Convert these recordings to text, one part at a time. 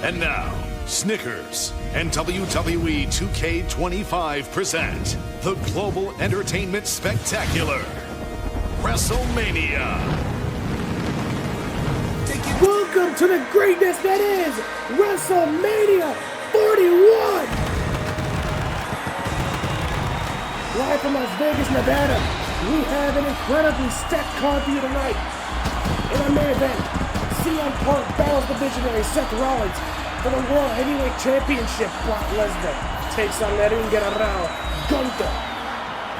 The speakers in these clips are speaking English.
And now, Snickers and WWE 2K25 present the Global Entertainment Spectacular, WrestleMania. Welcome to the greatness that is WrestleMania 41! Live from Las Vegas, Nevada, we have an incredibly stacked card for you tonight. In our main event, CM Punk battles the visionary Seth Rollins for the World Heavyweight Championship. Brock Lesnar takes on the ring around Gunther.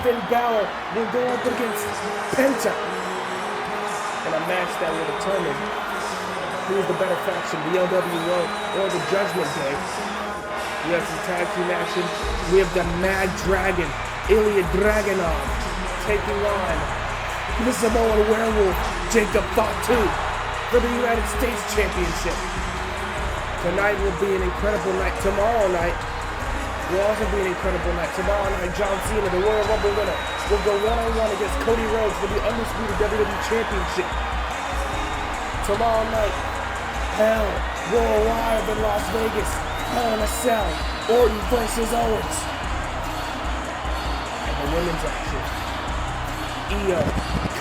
Finn Balor will go up against Penta in a match that will determine who is the better faction, the LWO or the Judgment Day. We have some tag team action. We have the Mad Dragon, Ilja Dragunov, taking on the Samoan Werewolf, Fatu, for the United States Championship. Tonight will be an incredible night. Tomorrow night will also be an incredible night. Tomorrow night, John Cena, the Royal Rumble winner, will go one-on-one against Cody Rhodes for the undisputed WWE Championship. Tomorrow night, Hell will arrive in Las Vegas. Hell in a Cell. Orton versus Owens. And the women's action. Io,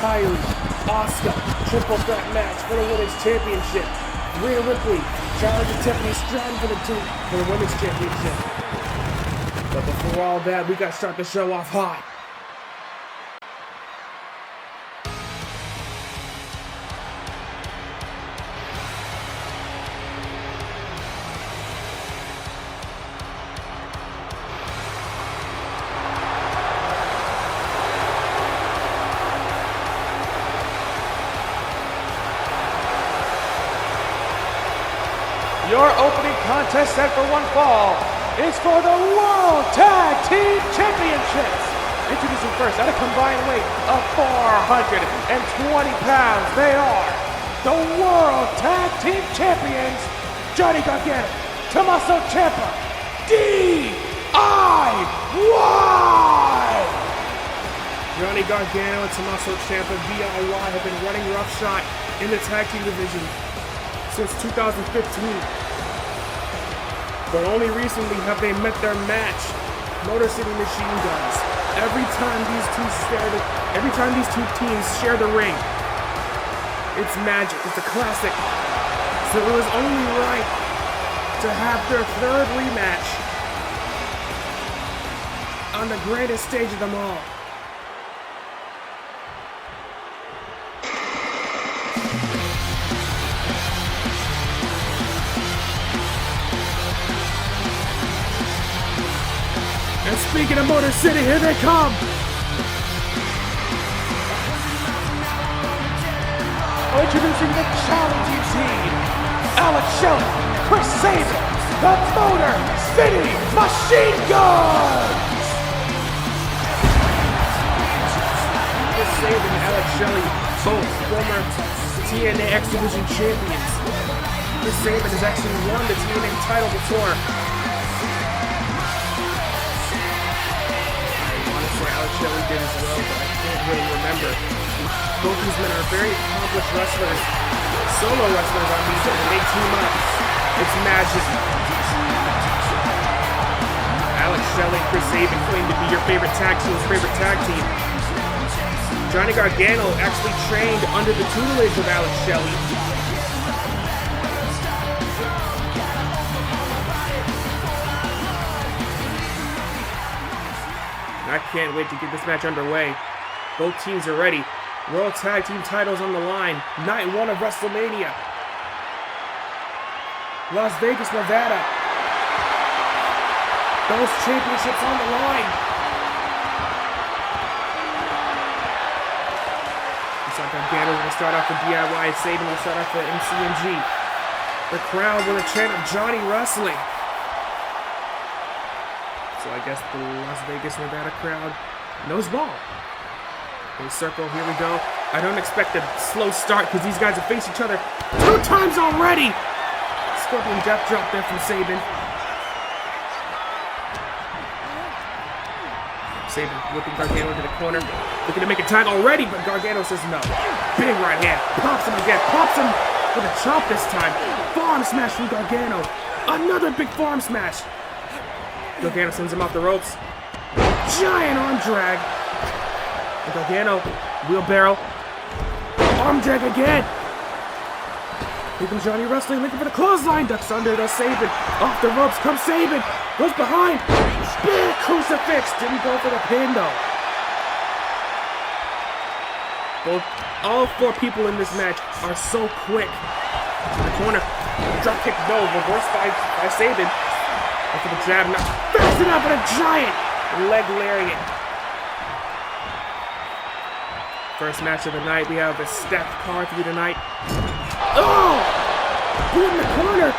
Kyrie, Asuka, triple threat match for the Women's Championship. Rhea Ripley, challenging Tiffany Stratton for the Women's Championship. But before all that, we got to start the show off hot. Your opening contest set for one fall is for the World Tag Team Championships. Introducing first at a combined weight of 420 pounds, they are the World Tag Team Champions, Johnny Gargano, Tommaso Ciampa, DIY! Johnny Gargano and Tommaso Ciampa, DIY, have been running roughshod in the tag team division since 2015. But only recently have they met their match, Motor City Machine Guns. Every time these two teams share the ring, it's magic. It's a classic. So it was only right to have their third rematch on the greatest stage of them all. And speaking of Motor City, here they come! Introducing the challenging team, Alex Shelley, Chris Sabin, the Motor City Machine Guns! Chris Sabin and Alex Shelley, both former TNA X Division champions. Chris Sabin has actually won the TNA title before. Alex Shelley did as well, but I can't really remember. Both these men are very accomplished wrestlers, solo wrestlers on these, and they team up. It's magic. Alex Shelley and Chris Sabin claim to be your favorite tag team. Johnny Gargano actually trained under the tutelage of Alex Shelley. I can't wait to get this match underway. Both teams are ready. World Tag Team titles on the line. Night 1 of WrestleMania. Las Vegas, Nevada. Those championships on the line. Looks like Gargano will start off the DIY and Sabin will start off the MCMG. The crowd with a chant of Johnny Wrestling. So I guess the Las Vegas, Nevada crowd knows ball. They circle, here we go. I don't expect a slow start because these guys have faced each other 2 times already. Scorpion death drop there from Sabin. Sabin whipping Gargano into the corner. Looking to make a tag already, but Gargano says no. Big right hand. Pops him again. Pops him with a chop this time. Forearm smash from Gargano. Another big forearm smash. Gargano sends him off the ropes. Giant arm drag. And Gargano, wheelbarrow. Arm drag again. Here comes Johnny wrestling, looking for the clothesline. Ducks under, does Sabin. Off the ropes, comes Sabin. Goes behind. Big crucifix. Didn't go for the pin though. All four people in this match are so quick. In the corner. Drop kick, no. Reverse by Sabin. After the jab, not fast enough for a giant leg lariat. First match of the night. We have a stacked card through the night. Oh! Boot in the corner.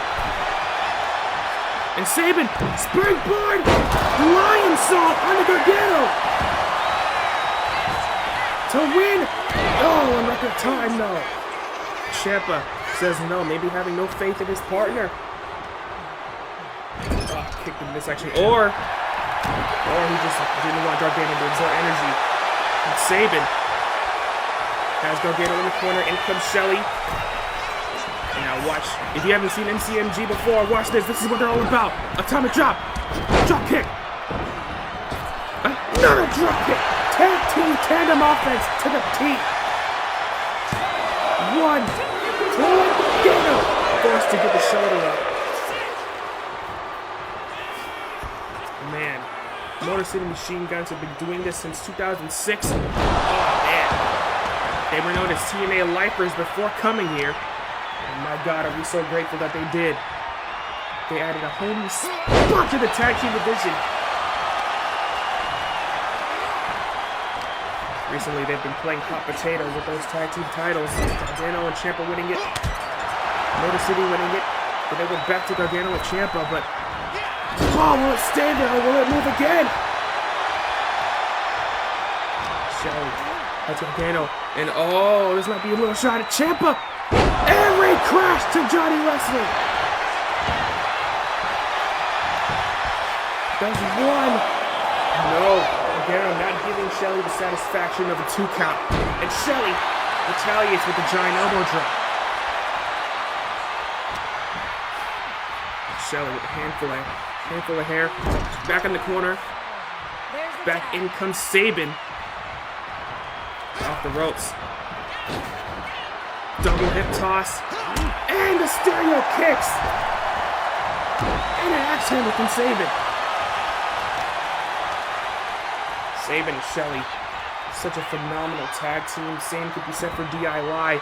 And Sabin, springboard, lion salt on the Gargano. To win. Oh, in record time though. Ciampa says no, maybe having no faith in his partner. Oh, kicked in this action. Or he just didn't want Gargano to exert energy. And Sabin has Gargano in the corner. In comes Shelly. And now watch. If you haven't seen MCMG before, watch this. This is what they're all about. Atomic drop. Drop kick. Another drop kick. Tag team tandem offense to the teeth. 1, 2, Gargano. Forced to get the shoulder up. Man, Motor City Machine Guns have been doing this since 2006. Oh man. They were known as TNA Lifers before coming here. And my God, are we so grateful that they did. They added a whole new spot to the tag team division. Recently, they've been playing hot potatoes with those tag team titles. Gargano and Ciampa winning it. Motor City winning it. But they went back to Gargano and Ciampa, but oh, will it stay there or will it move again? Shelly, that's Gargano. And oh, this might be a little shot at Ciampa. Every crash to Johnny Wrestling. Does one. No. Gargano not giving Shelly the satisfaction of a 2 count. And Shelly retaliates with a giant elbow drop. Shelly with a handful of hair. Back in the corner. Back in comes Sabin. Off the ropes. Double hip toss. And the stereo kicks. And an axe handle from Sabin. Sabin and Shelly. Such a phenomenal tag team. Same could be said for DIY.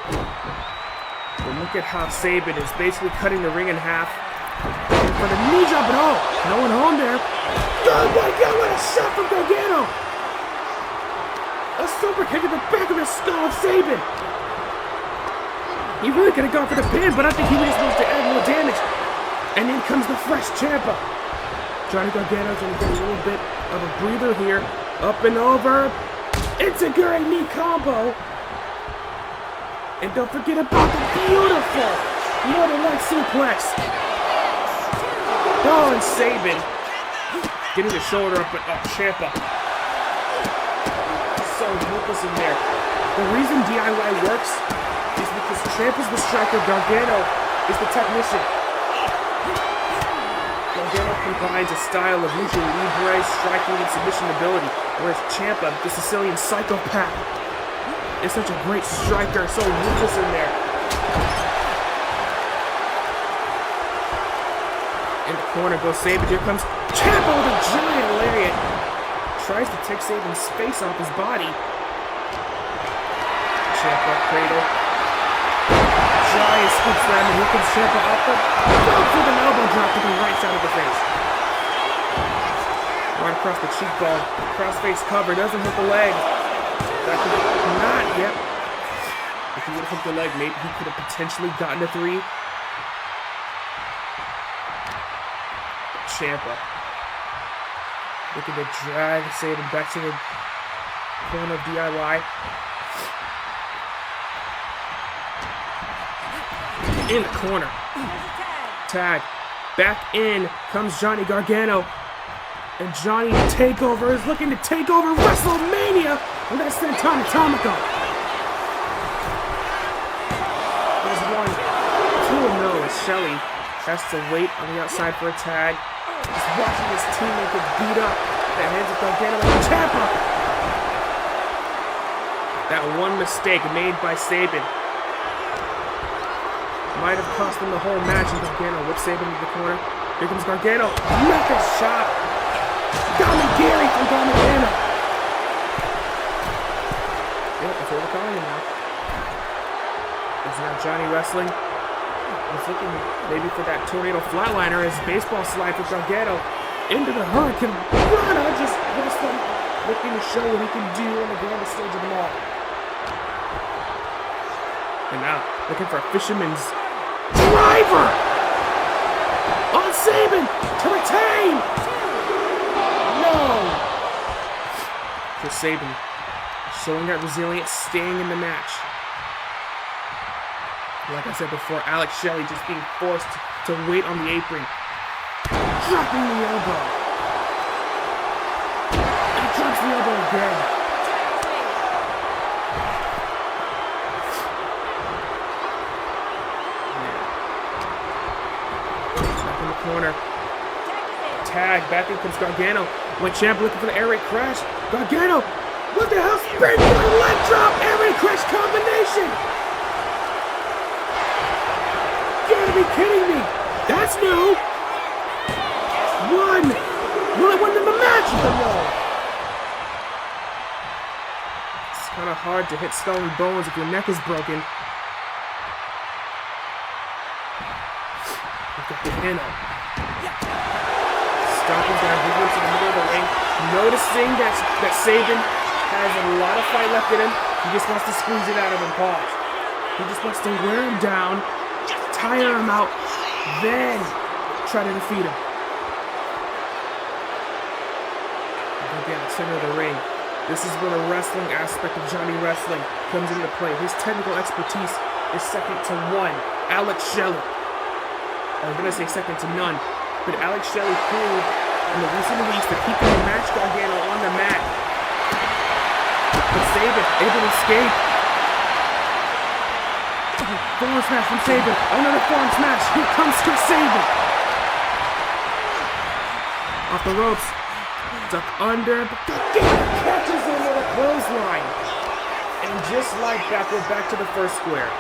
But look at how Sabin is basically cutting the ring in half. For the knee drop at all. No one home there. Oh my God, what a shot from Gargano! A super kick at the back of the skull of Sabin. He really could have gone for the pin, but I think he was supposed to add more damage. And in comes the fresh Ciampa. Johnny Gargano's gonna get a little bit of a breather here. Up and over. It's a great knee combo. And don't forget about the beautiful Northern Light suplex. Oh, and Sabin getting the shoulder up, but Ciampa. So hopeless in there. The reason DIY works is because Ciampa's the striker, Gargano is the technician. Gargano combines a style of lucha libre, striking, and submission ability, whereas Ciampa, the Sicilian psychopath, is such a great striker, so ruthless in there. In the corner goes Sabin. Here comes Ciampa with a giant lariat. Tries to take Sabin's face off his body. Ciampa cradle. Giant scoop slam, and here comes Ciampa off the top with an elbow drop to the right side of the face. Right across the cheekbone. Crossface cover, doesn't hit the leg. That could not yet. If he would have hit the leg, maybe he could have potentially gotten a 3. Ciampa looking to drag Sabin back to the corner of DIY. In the corner. Tag. Back in comes Johnny Gargano. And Johnny Takeover is looking to take over WrestleMania with that Senton Atomico. There's 1, 2 no as Shelly Has to wait on the outside for a tag. Just watching his teammate get beat up. The hands of Gargano and Ciampa. That one mistake made by Sabin might have cost him the whole match. And Gargano whips Sabin into the corner. Here comes Gargano. Mega shot. Gary from Gargano. Yep, that's what we're calling him now. Is now Johnny Wrestling. He's looking maybe for that tornado flatliner as baseball slide for Gargano into the Hurricane Rana, just wrestling, looking to show what he can do on the grandest stage of them all. And now looking for a fisherman's driver on Sabin to retain. No. For Sabin, showing that resilience, staying in the match. Like I said before, Alex Shelley just being forced to wait on the apron. Dropping the elbow. He drops the elbow again. Back in the corner. Tag. Back in comes Gargano. When Ciampa looking for the air raid crash. Gargano. What the hell? Springboard leg drop. Air raid crash combination. You gotta be kidding me! That's new! One! Will it win them the match? But no! It's kind of hard to hit skull and bones if your neck is broken. Look at the Hino. Stomping down, moving to the middle of the ring. Noticing that Sabin has a lot of fight left in him. He just wants to squeeze it out of him. Pause. He just wants to wear him down, tire him out, then try to defeat him. Again, center of the ring. This is where the wrestling aspect of Johnny Wrestling comes into play. His technical expertise is second to one. Alex Shelley. I was going to say second to none, but Alex Shelley proved in the recent weeks that he can match Gargano on the mat. But Sabin able to escape. Forearm smash from Sabin. Another forearm smash. Here comes Sabin. Off the ropes. Duck under. Gargano catches him with a clothesline. And just like that, we're back to the first square.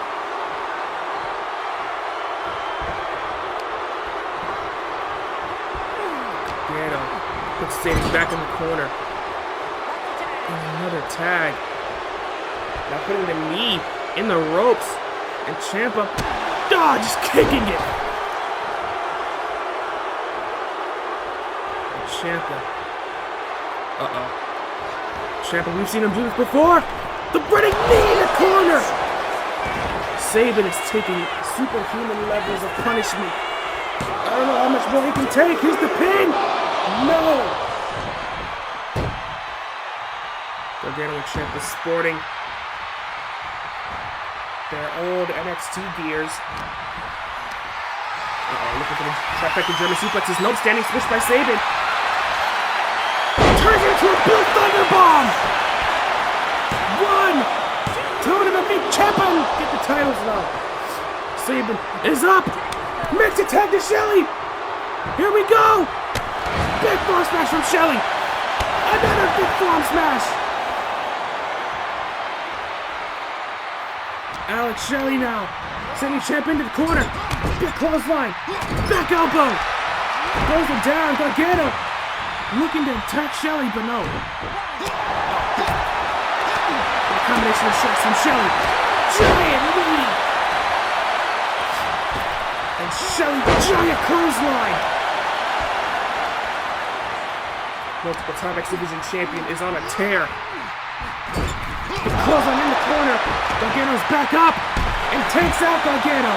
Gargano puts Sabin back in the corner. And another tag. Now putting the knee in the ropes. And Ciampa, just kicking it. And Ciampa. Ciampa, we've seen him do this before. The running knee in the corner. Sabin is taking superhuman levels of punishment. I don't know how much more he can take. Here's the pin. No. Gargano and Ciampa sporting their old NXT gears. Looking for the trifecta German suplexes. Nope, standing switch by Sabin. Turns it into a Blue Thunder Bomb. 1, 2 to the feet. Ciampa get the titles now. Sabin is up. Makes a tag to Shelley. Here we go. Big forearm smash from Shelley. Another big forearm smash. Alex Shelley now, sending Ciampa into the corner. Big clothesline, back elbow, throws him down. Gargano looking to attack Shelley, but no. A combination of shots from Shelley. Giant knee. And Shelley, giant clothesline. Multiple time X Division champion is on a tear. The clothesline in the corner. Gargano's back up and takes out Gargano.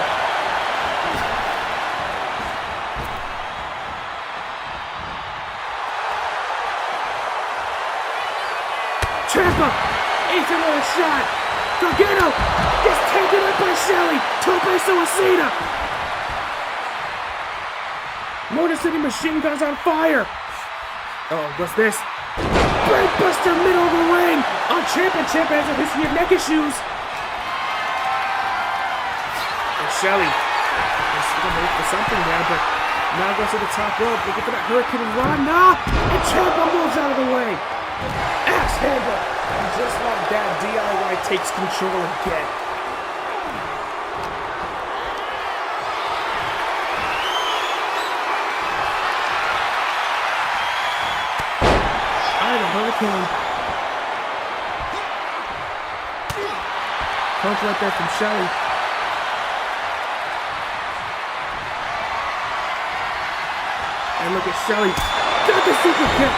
Ciampa, ace another shot. Gargano gets taken up by Shelley. Tope Suicida. Motor City Machine Guns on fire. Oh, what's this? Brainbuster middle of the ring on Ciampa. Ciampa has a history of neck issues. And Shelley Wait for something there, but now goes to the top rope. Looking for that Hurricane Rana. And Ciampa moves out of the way. Axe handle. And just like that, DIY takes control again. Hurricane. Punch right there from Shelly. And look at Shelly. Got the super kick.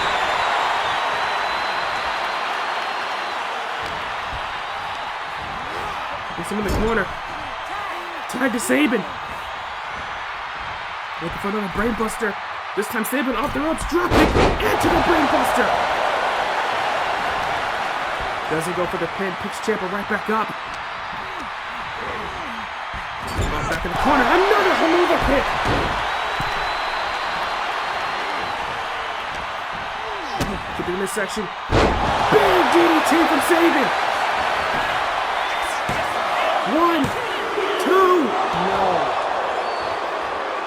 Gets him in the corner. Tied to Sabin. Looking for another brainbuster. This time Sabin off the ropes. Drop kick. And to the brainbuster. Doesn't go for the pin, picks Ciampa right back up. Back in the corner, another Haluva kick. To the midsection. Big DDT from Sabin. 1, 2, no.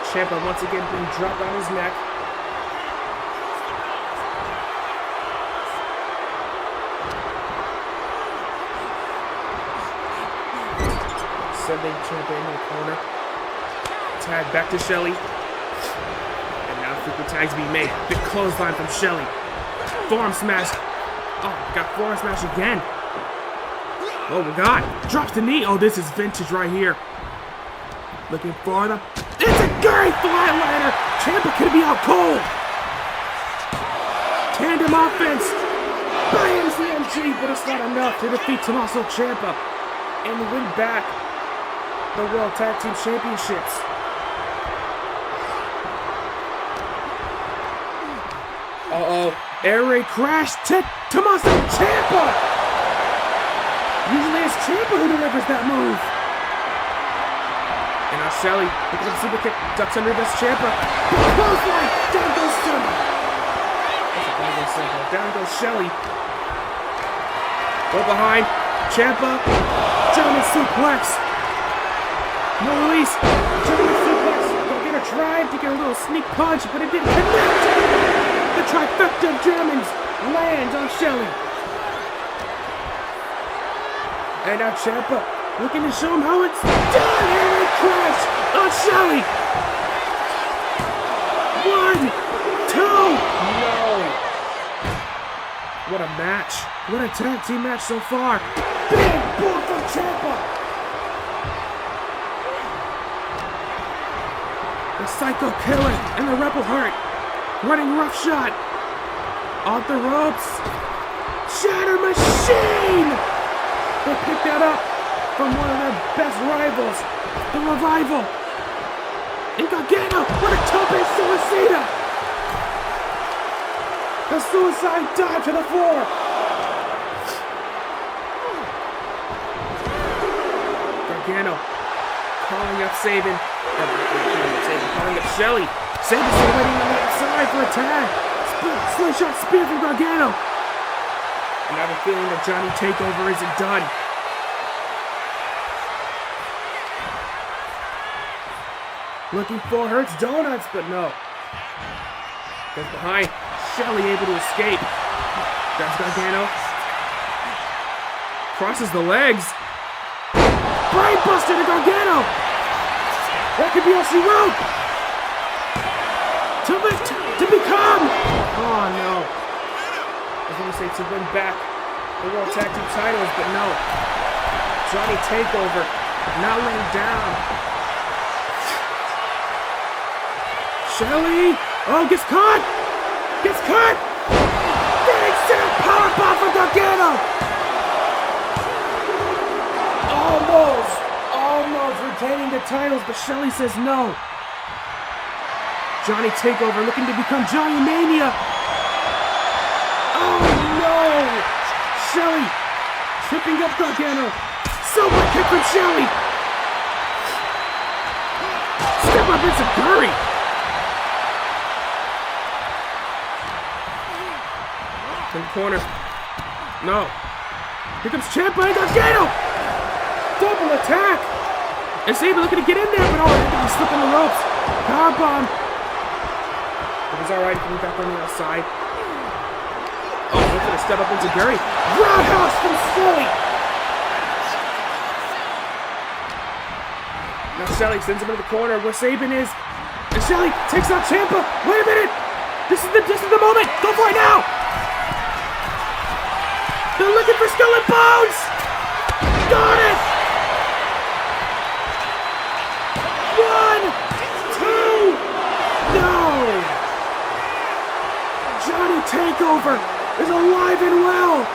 Ciampa once again being dropped on his neck. Sending Ciampa in the corner. Tag back to Shelly. And now frequent tags being made. Big clothesline from Shelly. Forearm smash. Oh, got forearm smash again. Oh my god. Drops the knee. Oh, this is vintage right here. Looking for them. It's a great flatliner. Ciampa could be out cold. Tandem offense. Bams the MG, but it's not enough to defeat Tommaso Ciampa and win back the World Tag Team Championships. Uh-oh. Air raid crash to Tommaso Ciampa! Usually it's Ciampa who delivers that move. And now Shelly, looking for the super kick, ducks under this Ciampa. Clothesline! Down goes Ciampa. Down goes Shelly. Go behind. Ciampa. German suplex. No release. German suplex. Gonna try to get a little sneak punch, but it didn't connect. The trifecta of Germans lands on Shelly. And now Ciampa looking to show him how it's done. And a crash on Shelly. 1, 2. No. What a match. What a tag team match so far. Big boot from Ciampa. The Psycho Killer and the Rebel Heart running roughshod off the ropes. Shatter Machine! They picked that up from one of their best rivals, the Revival. And Gargano with a tope suicida. The suicide dive to the floor. Gargano calling up Sabin. Calling up Shelly. Sabin still waiting on the outside for a tag. Slingshot spear from Gargano. And I have a feeling that Johnny Takeover isn't done. Looking for Hurts Donuts, but no. Goes behind. Shelly able to escape. Grabs Gargano. Crosses the legs. Brainbuster to Gargano. That could be all she wrote. To become. Oh no. I was going to say to win back the World Tag Team titles, but no. Johnny Takeover now laying down. Shelly. Oh, gets caught. Gets caught. Big sit-up powerbomb from Gargano. Almost retaining the titles, but Shelly says no. Johnny Takeover looking to become Johnny Mania. Oh no! Shelly tripping up Gargano. Super kick from Shelly. Step up into Curry. In the corner. No. Here comes Ciampa and Gargano. Double attack. And Saban looking to get in there, but he's slipping the ropes. Powerbomb. It was alright, coming back on the outside. Oh, looking to step up into Gary. Roundhouse from Scully. Now Shelly sends him into the corner where Saban is. And Shelly takes out Ciampa. Wait a minute. This is the moment. Go for it now. They're looking for Skull and Bones. Got it. 1, 2. No. Johnny Takeover is alive and well.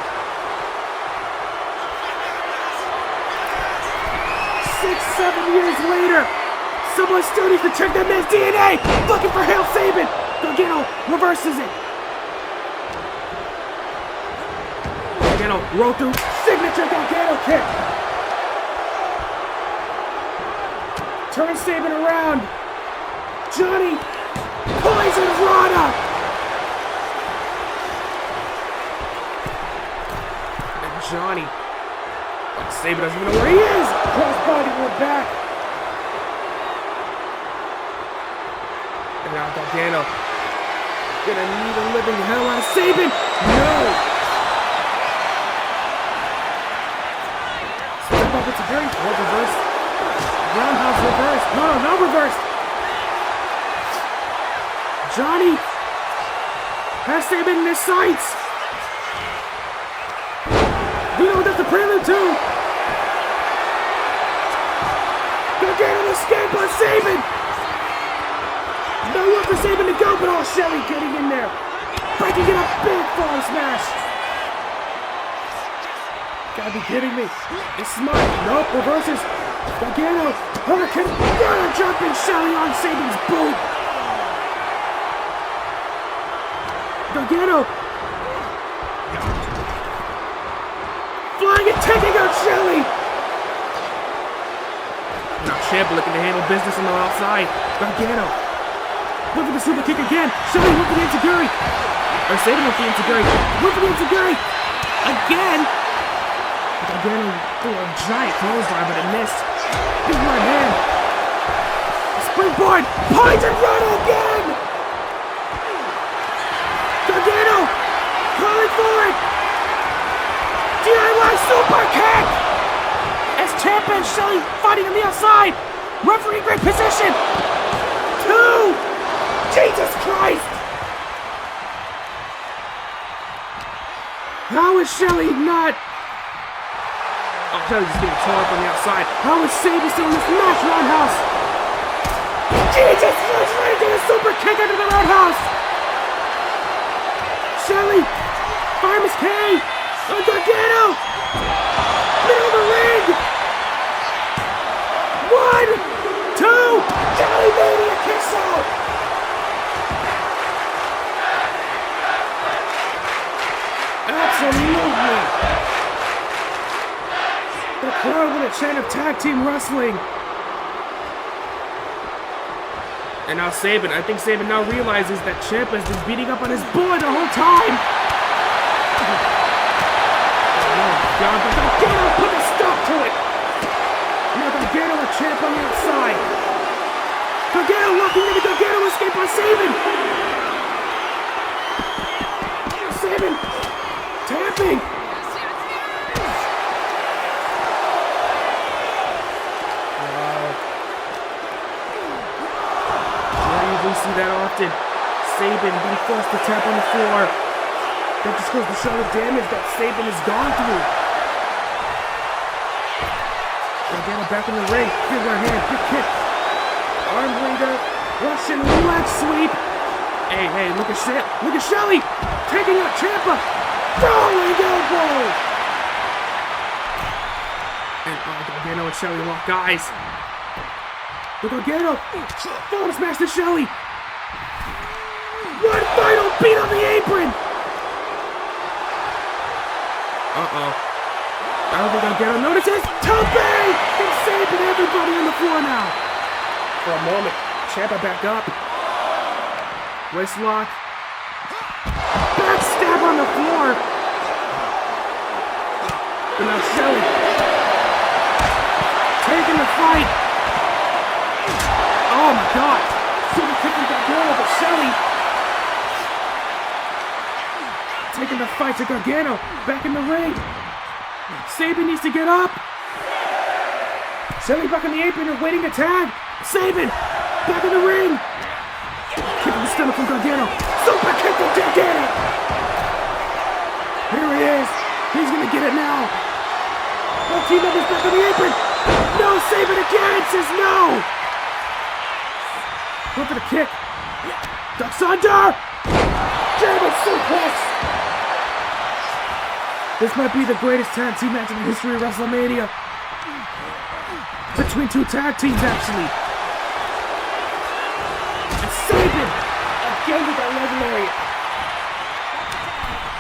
6-7 years later, someone still needs to check that man's DNA. Looking for Hail Saban. Gargano reverses it. Gargano roll through. Signature Gargano kick. Turns Saban around. Johnny poisons Rana. And Johnny. Saban doesn't even know where he is. Crossbody to the back. And now Gargano gonna need a living hell out of Saban. No. Step up into Gary. No reverse. Roundhouse reverse. No reverse. Johnny has Saban in his sights. We know that's the prelude too. Gargano escape on Saban. Nowhere for Saban to go, but Shelly getting in there. Breaking it up, big falling smash. Gotta be kidding me. It's smart. Nope, reverses. Gargano, Hurricane, Runner jumping Shelly on Saban's boot. Gargano. Flying and taking out Shelly. Now Ciampa looking to handle business on the outside. Gargano. Looking for the super kick again. Shelly looking into Gary. Or Saban looking into Gary. Looking into Gary. Again. Gargano threw a giant clothesline, but it missed. Big right hand. Springboard. Poison run again. Gargano. Calling for it. DIY super kick. As Ciampa and Shelly fighting on the outside. Referee great position. 2. Jesus Christ! How is Shelly not? Oh, Shelly's just getting torn up on the outside. How is Saban still in this match? Roundhouse. Jesus Christ! Ready to do a super kick into the roundhouse. Shelly, Famous K, on Gargano, middle of the ring. 1, 2, Shelly Mania kicks out. Absolutely! The crowd with a chant of tag team wrestling. And now Saban, I think Saban now realizes that Ciampa has been beating up on his boy the whole time. Oh God, but Gargano put a stop to it. Now Gargano and Ciampa on the outside. Gargano locking into Gargano escape on Saban. Saban tapping. We see that often. Saban being forced to tap on the floor. That just goes to show the damage that Saban has gone through. Gargano back in the ring. Big right hand, big kick. Arm leader, Russian leg sweep. Hey, look at Shelly taking out Ciampa. Rolling elbow. And Gargano and Shelly lock eyes. Look at Gargano. Forward smash to Shelly. One final beat on the apron. Uh-oh. I don't think Gargano notices. Tope! And Saban everybody on the floor now. For a moment, Ciampa back up. Wrist lock. Backstab on the floor. And now Shelly taking the fight. Oh my God! Super kicking Gargano, but Shelly taking the fight to Gargano. Back in the ring. Sabin needs to get up. Shelly back on the apron and waiting to tag. Sabin back in the ring. Kicking the stomach from Gargano. Super kick from Gargano. Here he is. He's gonna get it now. Both team members back on the apron. No, Sabin again. Says no. Go for the kick. Ducks under. German suplex. This might be the greatest tag team match in the history of WrestleMania. Between two tag teams, actually. And Sabin again with that leg lariat.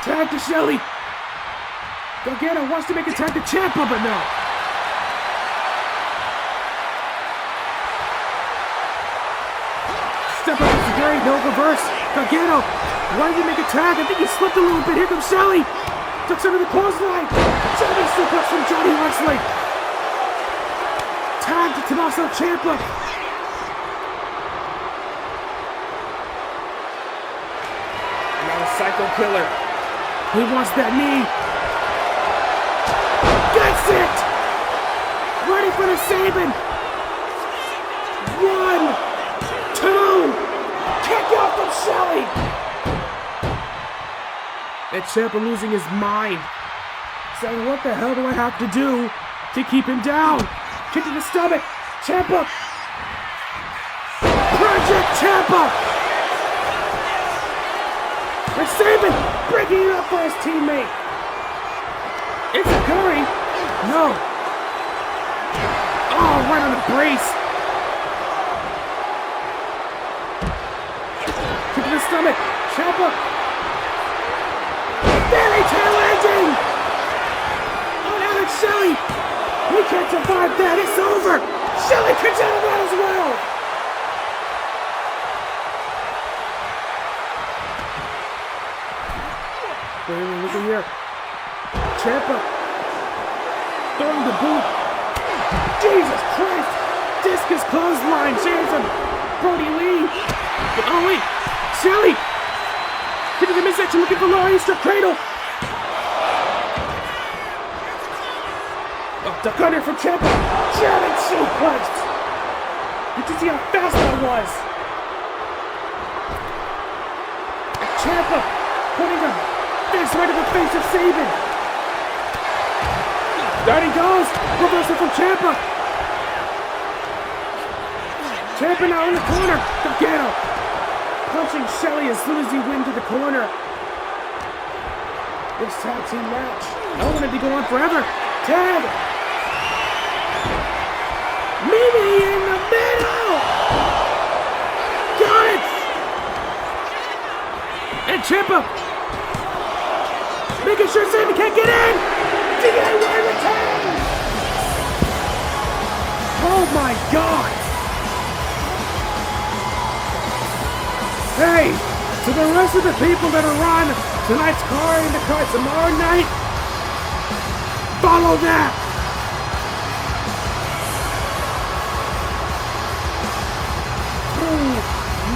Tag to Shelly. Gargano wants to make a tag to Ciampa, but no. Step up to Gary, no reverse. Gargano, why did he make a tag? I think he slipped a little bit. Here comes Shelly. Ducks under the clothesline. Shelly suplex from Johnny Wrestling. Tag to Tommaso Ciampa. Now a Psycho Killer. He wants that knee. Gets it! Ready for the Sabin. 1, 2. Kick out from Shelly. And Ciampa losing his mind. Saying, what the hell do I have to do to keep him down? Kick to the stomach. Ciampa. Project Ciampa. And Sabin breaking it up for his teammate. It's a Curry. No. Oh, right on the brace. Kick to the stomach. Ciampa. Fairy tail ending. On Alex Shelley. He can't survive that. It's over. Shelly kicks out of that as well. Look at here. Ciampa throwing the boot. Jesus Christ. Discus clothesline. Jansen. Brody Lee. Oh wait. Shelly. Into the midsection looking for Laura Easter cradle. Duck under from Ciampa. German suplex. You can see how fast that was. And Ciampa putting a fist right in the face of Sabin. There he goes. Reversal from Ciampa. Ciampa now in the corner. Gargano punching Shelly as soon as he went to the corner. This tag team match. I want it to go on forever. Tag. Mimi in the middle! Got it! And Ciampa making sure Sabin can't get in! DIY returns! Oh my God! Hey, to the rest of the people that are on tonight's card and the card tomorrow night, follow that!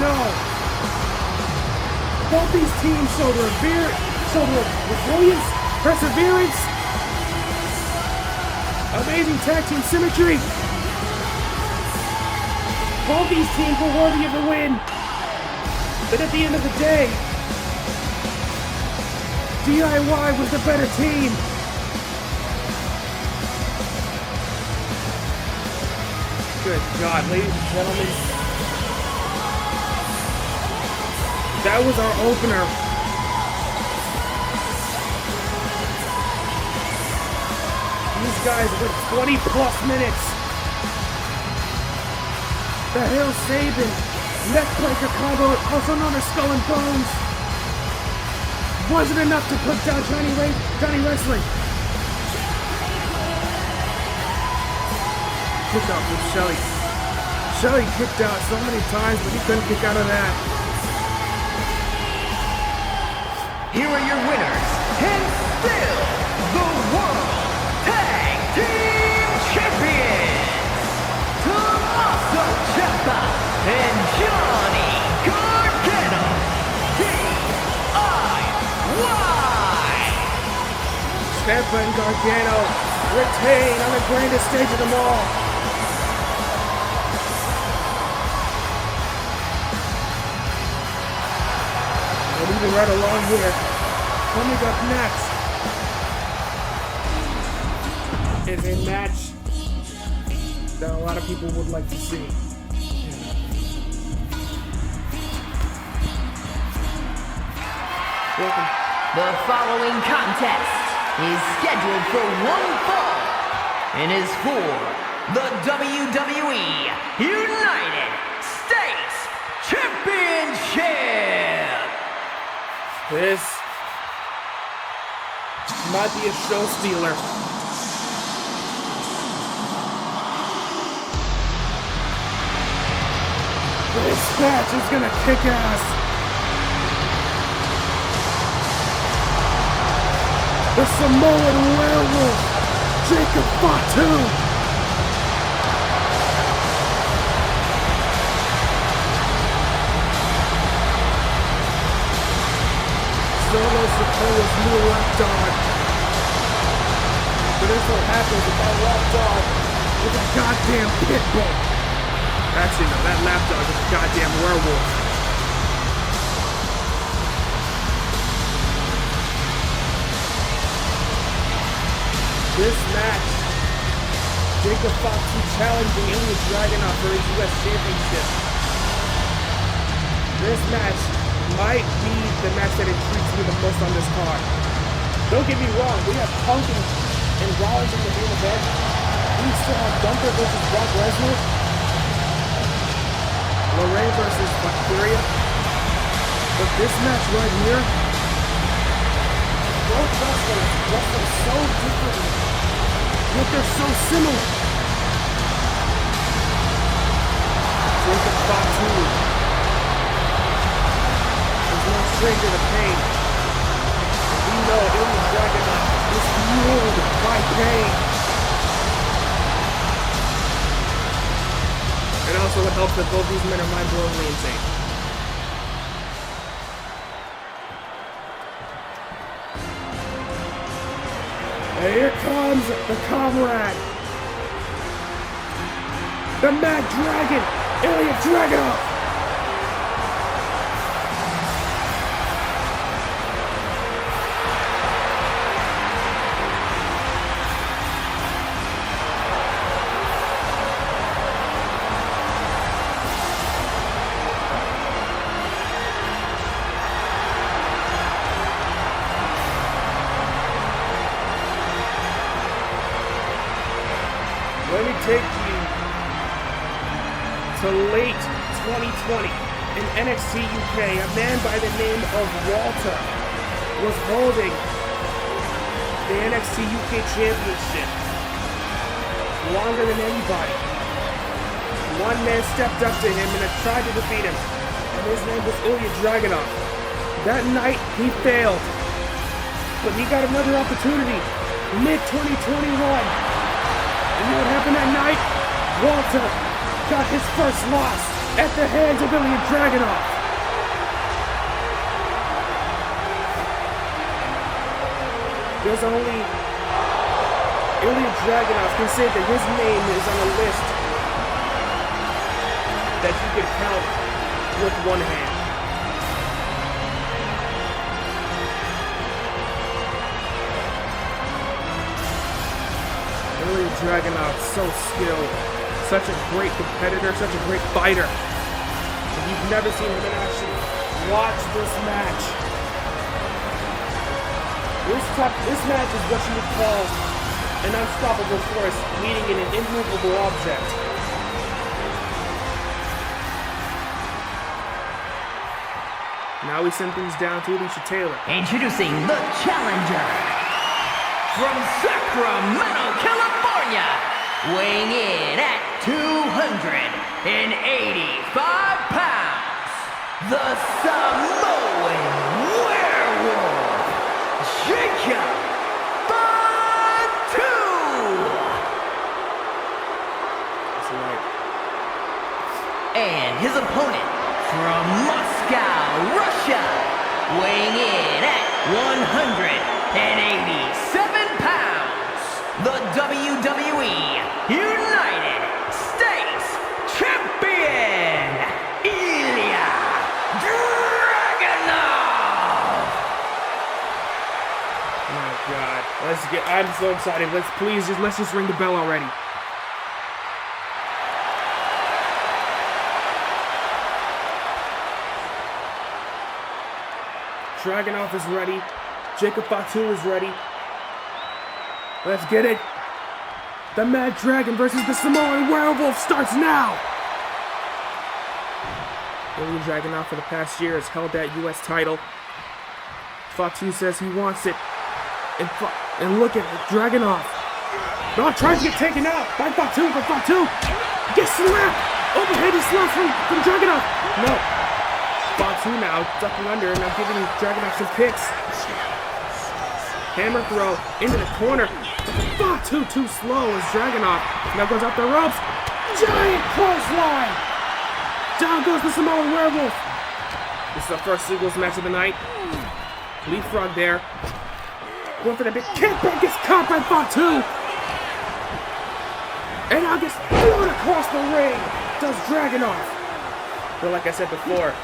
No. Both these teams showed resilience, perseverance, amazing tag team symmetry. Both these teams were worthy of the win. But at the end of the day, DIY was the better team. Good God, ladies and gentlemen. That was our opener. These guys went 20 plus minutes. The Hail Sabin neckbreaker combo, also known as Skull and Bones, wasn't enough to put down Johnny Wrestling. Kick out with Shelly. Shelly kicked out so many times, but he couldn't kick out of that. Here are your winners, and still the World Tag Team Champions, Tommaso Ciampa Ciampa and Gargano retain on the grandest stage of them all. And moving right along here, coming up next is a match that a lot of people would like to see. Welcome. The following contest is scheduled for one fall and is for the WWE United States Championship. This might be a show stealer. This match is gonna kick ass. The Samoan werewolf, Jacob Fatu. Solo Sikoa's new lapdog. But this what happens if that lapdog is a goddamn pit bull. Actually, no, that lapdog is a goddamn werewolf. This match, Jacob Fatu challenging Ilja Dragunov for his U.S. Championship. This match might be the match that intrigues me the most on this card. Don't get me wrong, we have Punk and Rollins in the main event. We still have Gunther versus Brock Lesnar, LeRae versus Valkyria. But this match right here, both wrestlers wrestle so differently, yet they're so similar. Jacob Fatu is no stranger to pain. We know Ilja Dragunov is fueled by pain. And also it helps that both these men are mind-blowingly insane. And here comes the comrade, the Mad Dragon, Ilja Dragunov. Let me take you to late 2020 in NXT UK. A man by the name of Walter was holding the NXT UK Championship longer than anybody. One man stepped up to him and tried to defeat him, and his name was Ilja Dragunov. That night, he failed, but he got another opportunity mid-2021. And you know what happened that night? Walter got his first loss at the hands of Ilja Dragunov. There's only Ilja Dragunov can say that his name is on a list that you could count with one hand. Ilja Dragunov, so skilled, such a great competitor, such a great fighter. If you've never seen him in action, watch this match. This match is what you would call an unstoppable force meeting in an immovable object. Now we send things down to Alicia Taylor. Introducing the challenger from Sacramento, California, weighing in at 285 pounds, the Samoan werewolf, Jacob Fatu. That's right. And his opponent from Moscow, Russia, weighing in at 185 187 pounds, the WWE United States Champion, Ilja Dragunov! Oh God, I'm so excited. Let's just ring the bell already. Dragunov is ready. Jacob Fatu is ready. Let's get it. The Mad Dragon versus the Samoan Werewolf starts now. Ilja Dragunov for the past year has held that U.S. title. Fatu says he wants it. And look at Dragunov. No, tries to get taken out by Fatu, but Fatu gets slapped. Overhead is slapped from Dragunov. No. Fatu now ducking under and now giving Dragunov some kicks. Hammer throw into the corner. Fatu too slow as Dragunov now goes up the ropes. Giant clothesline. Down goes the Samoan Werewolf. This is the first singles match of the night. Leapfrog there. Going for the big kick, but gets caught by Fatu. And now gets thrown across the ring. Does Dragunov. But like I said before,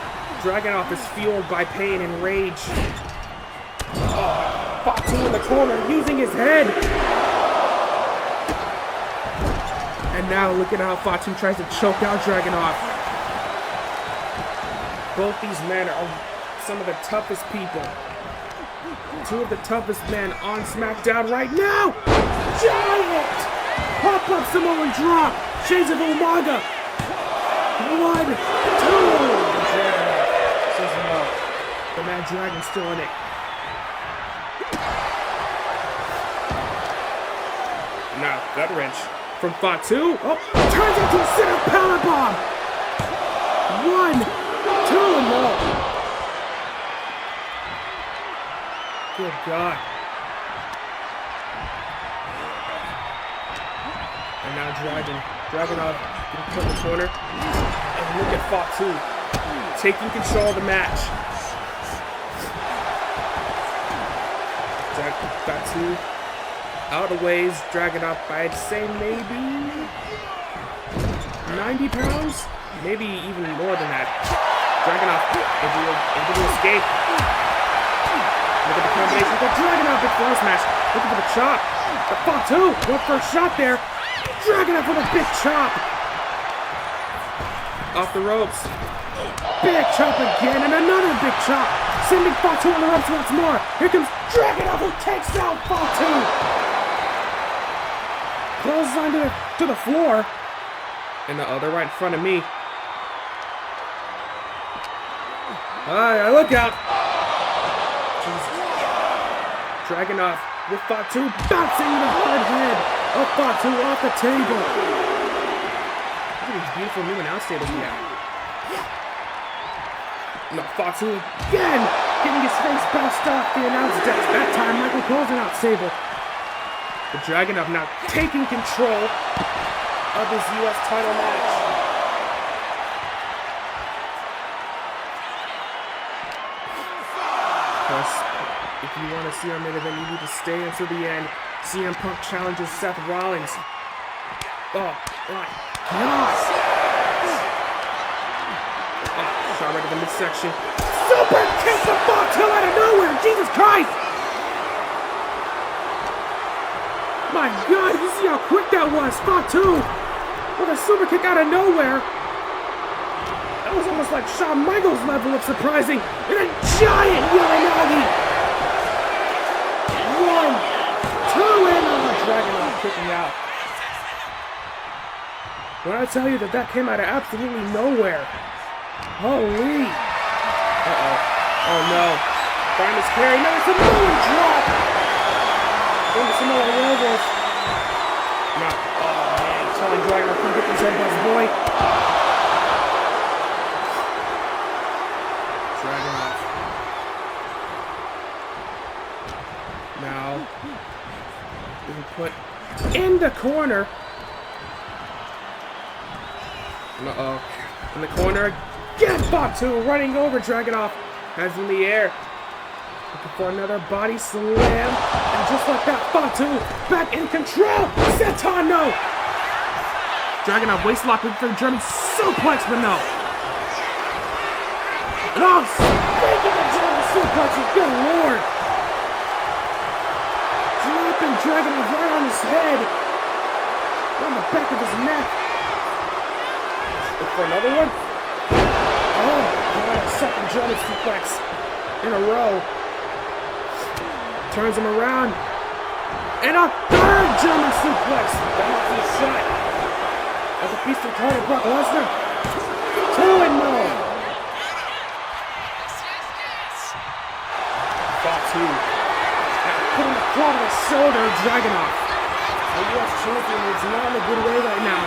Dragunov is fueled by pain and rage. Oh, Fatu in the corner using his head. And now look at how Fatu tries to choke out Dragunov. Both these men are some of the toughest people. Two of the toughest men on SmackDown right now. Giant pop-up Samoan drop. Shades of Umaga. 1, 2. Says no. The Mad Dragon's still in it. Now, gut wrench from Fatu. Oh, turns into a sit-up powerbomb. 1, 2, and more. Good God. And now Dragunov getting put in the corner. And look at Fatu taking control of the match. Fatu outweighs Dragunov by, I'd say, maybe 90 pounds? Maybe even more than that. Dragunov able to escape. Look at the combination. Look at Dragunov, big floor smash. Looking for the chop. But Fatu went for a shot there. Dragunov with a big chop. Off the ropes. Big chop again, and another big chop. Sending Fatu on the ropes once more. Here comes Dragunov, who takes out Fatu. Clothesline to the floor. And they're right in front of me. Look out. Jesus. Dragunov with Fatu bouncing the hard head of Fatu off the table. Look at these beautiful new announce tables we have. No, Fatu again getting his face bounced off the announce desk. That time Michael Cole's announce table. The Dragunov now taking control of this U.S. title match. If you want to see our main event, you need to stay until the end. CM Punk challenges Seth Rollins. Oh my God! Shot right to the midsection. Super kick the Fatu out of nowhere! Jesus Christ! My God, you see how quick that was? Fatu with a super kick out of nowhere. That was almost like Shawn Michaels' level of surprising. And a giant Uranagi. 1, 2, and Dragunov kicking out. When I tell you that came out of absolutely nowhere. Holy. Uh-oh. Oh no. Find his carry. No, it's a Samoan drop. From the Samoan Werewolf. No. Oh man. Telling Dragunov can get these headbutts, boy. Dragunov. Now, being put in the corner. Uh-oh. In the corner. Again, Fatu running over Dragunov. Hands in the air. Looking for another body slam. And just like that, Fatu back in control. Santano. Dragunov waist lock with the German suplex, but no. And oh, speaking of German suplexes, good lord. Dropping Dragunov right on his head. On the back of his neck. Look for another one. Oh, God, a second German suplex in a row. Turns him around. And a third German suplex. That might be a shot. As a piece of card of Brock Lesnar. 2-0. Fatu. Putting the claw to the shoulder of Dragunov. The U.S. champion is not in a good way right now.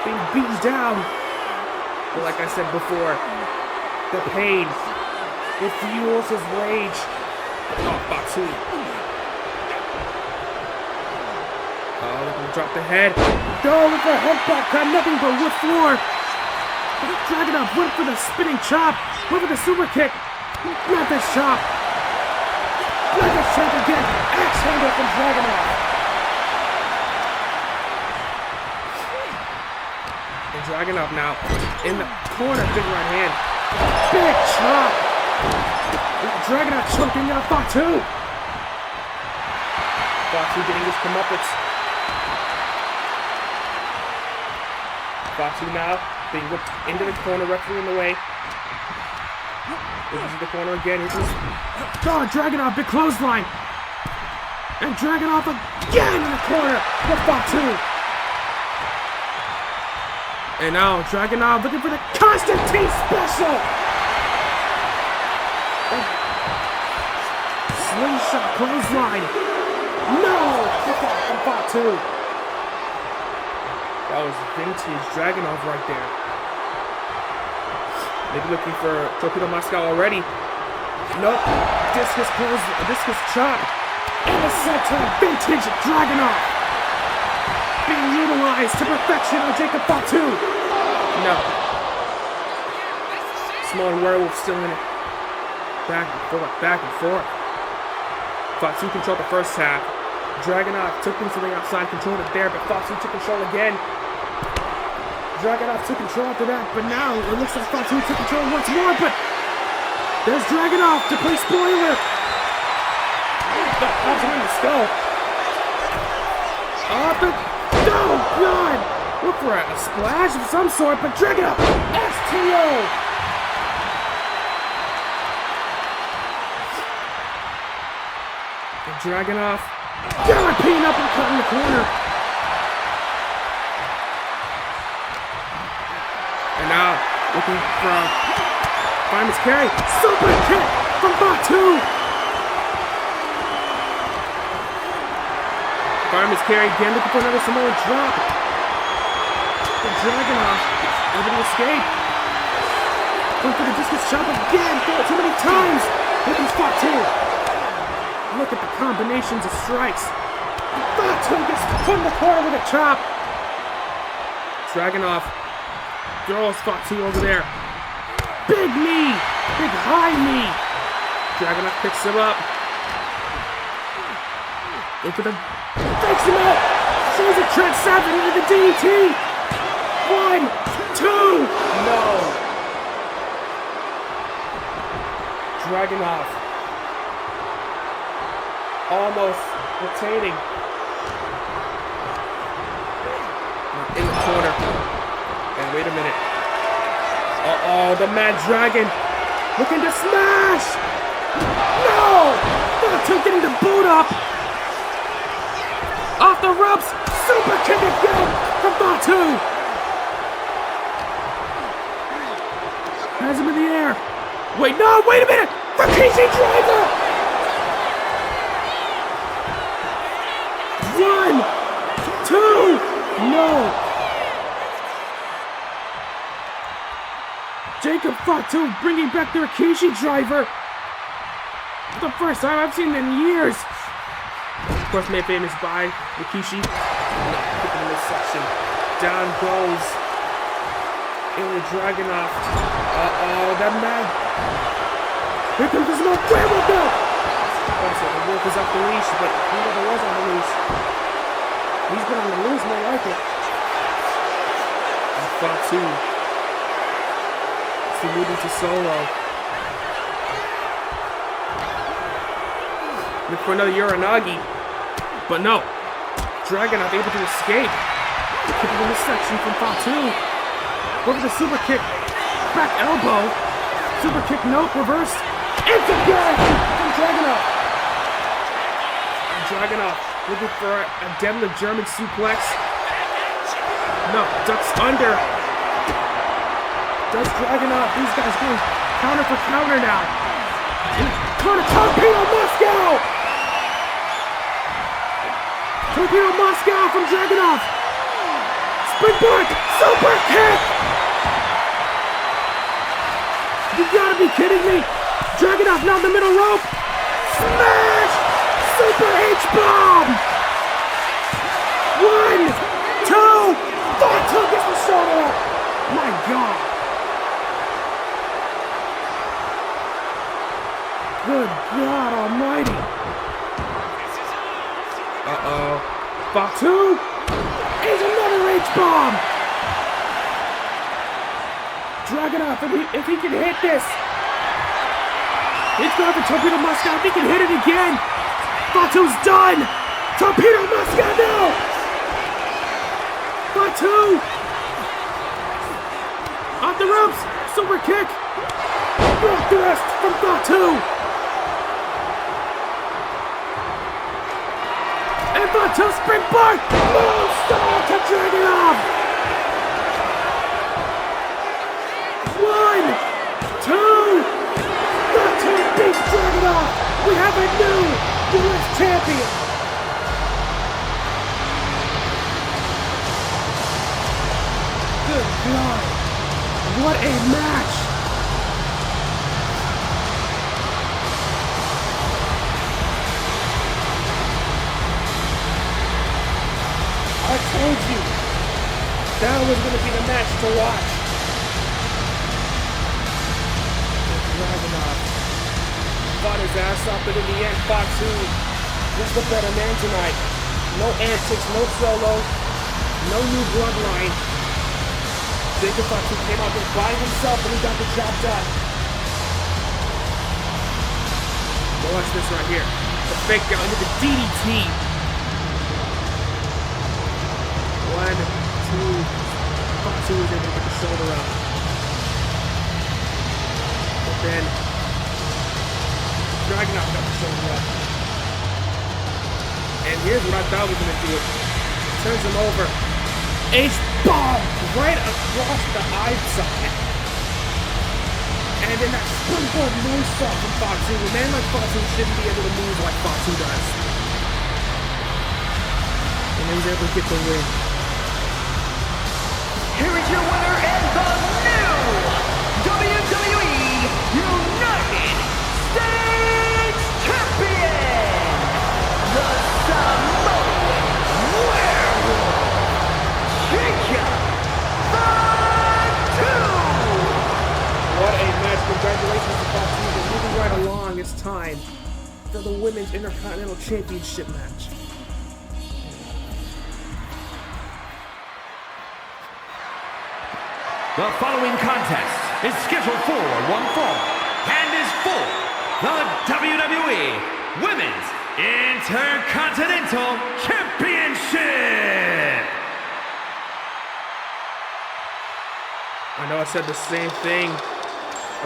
Being beaten down. But like I said before, the pain, it fuels his rage. Oh, Fatu. Oh, look at him drop the head. Go with the headbutt, got nothing but wood floor. Dragunov went for the spinning chop. Went for the super kick. Not this chop. Not this chop again. Axe handle from Dragunov. And Dragunov now in the corner, big right hand. Big chop. Dragunov choking out Fatu. Fatu getting his comeuppance. Fatu now being whipped into the corner, referee in the way. This is the corner again. Oh, Dragunov, big clothesline. And Dragunov again in the corner for Fatu. And now Dragunov looking for the Constantine special. Slingshot clothesline. No! Kick out from Fatu. That was vintage Dragunov right there. Maybe looking for Torpedo Moscow already. Nope. Discus chop. And the center vintage Dragunov. Being utilized to perfection on Jacob Fatu. No. Small werewolf still in it. Back and forth, back and forth. Fatu controlled the first half. Dragunov took him to the outside, controlled it there, but Fatu took control again. Dragunov took control after that, but now it looks like Fatu took control once more, but there's Dragunov to play spoiler. Fatu in the skull. Oh, God! Look for a splash of some sort, but Dragunov, STO! Dragunov, guillotine uppercut in the corner. And now, looking from Fireman's carry. Super kick from Fatu. Fireman's carry again, looking for another Samoan drop. And Dragunov able to escape. Going for the discus chop again. Throw it too many times. Look at Fatu. Look at the combinations of strikes. Fatu gets put in the corner with a chop. Dragunov throws Fatu over there. Big knee. Big high knee. Dragunov picks him up. Look at him. Takes him out. Shows a Trent Seven into the DDT. 1, 2. No. Dragunov. Almost retaining. In the corner. And wait a minute. Uh-oh, the Mad Dragon. Looking to smash. No! Fatu getting the boot up. Off the ropes. Super kick again from Fatu. Has him in the air. Wait, no, wait a minute. Rikishi driver. 1, 2, no! Jacob Fatu bringing back the Rikishi driver. The first time I've seen it in years. Of course, made famous by Rikishi. In this section. Down goes Ilja Dragunov. Uh-oh, that man. Here comes the smoke. Werewolf belt. Also, the wolf is off the leash, but he never was on the leash. He's been on the loose, more like it. And Fatu. Saluting to Solo. Look for another Uranagi. But no. Dragunov able to escape. Kick in the section from Fatu. Over the super kick. Back elbow. Super kick, no, reverse. Into guard from Dragunov. Dragunov looking for a deadlift German suplex. No, ducks under. Does Dragunov. These guys going counter for counter now. Counter torpedo Moscow. Torpedo Moscow from Dragunov. Springboard super kick. You gotta be kidding me. Dragunov now in the middle rope. Smash. Super H-bomb. 1, 2. Fatu gets the shoulder up. My God. Good God Almighty. Uh-oh. Fatu is another H-bomb. Dragunov, if he can hit this. He's going for Torpedo Moscow. If he can hit it again. Fatu's done. Torpedo Moscow now. Fatu. Off the ropes. Super kick. Block thrust from Fatu. And Fatu springboard. Moonsault to Dragunov. 1, 2. Fatu beats Dragunov. We have a new U.S. champion. Good God. What a match. I told you that was going to be the match to watch. Dragunov fought his ass off, but in the end, Fatu was the better man tonight. No antics, no solo, no new bloodline. Jacob Fatu came out there by himself and he got the job done. But watch this right here. The fake out into the DDT. 1, 2. Fatu was able to get the shoulder up. But then Dragunov got the shoulder up. And here's what I thought was going to do it. Turns him over. H-bomb right across the eye socket. And then that springboard moonsault from Fatu. A man like Fatu shouldn't be able to move like Fatu does. And he was able to get the win. Here is your winner and the new WWE United States Champion, the Samoan Werewolf, Fatu! What a match. Congratulations to Fatu. We're moving right along. It's time for the Women's Intercontinental Championship match. The following contest is scheduled for one fall and is for the WWE Women's Intercontinental Championship! I know I said the same thing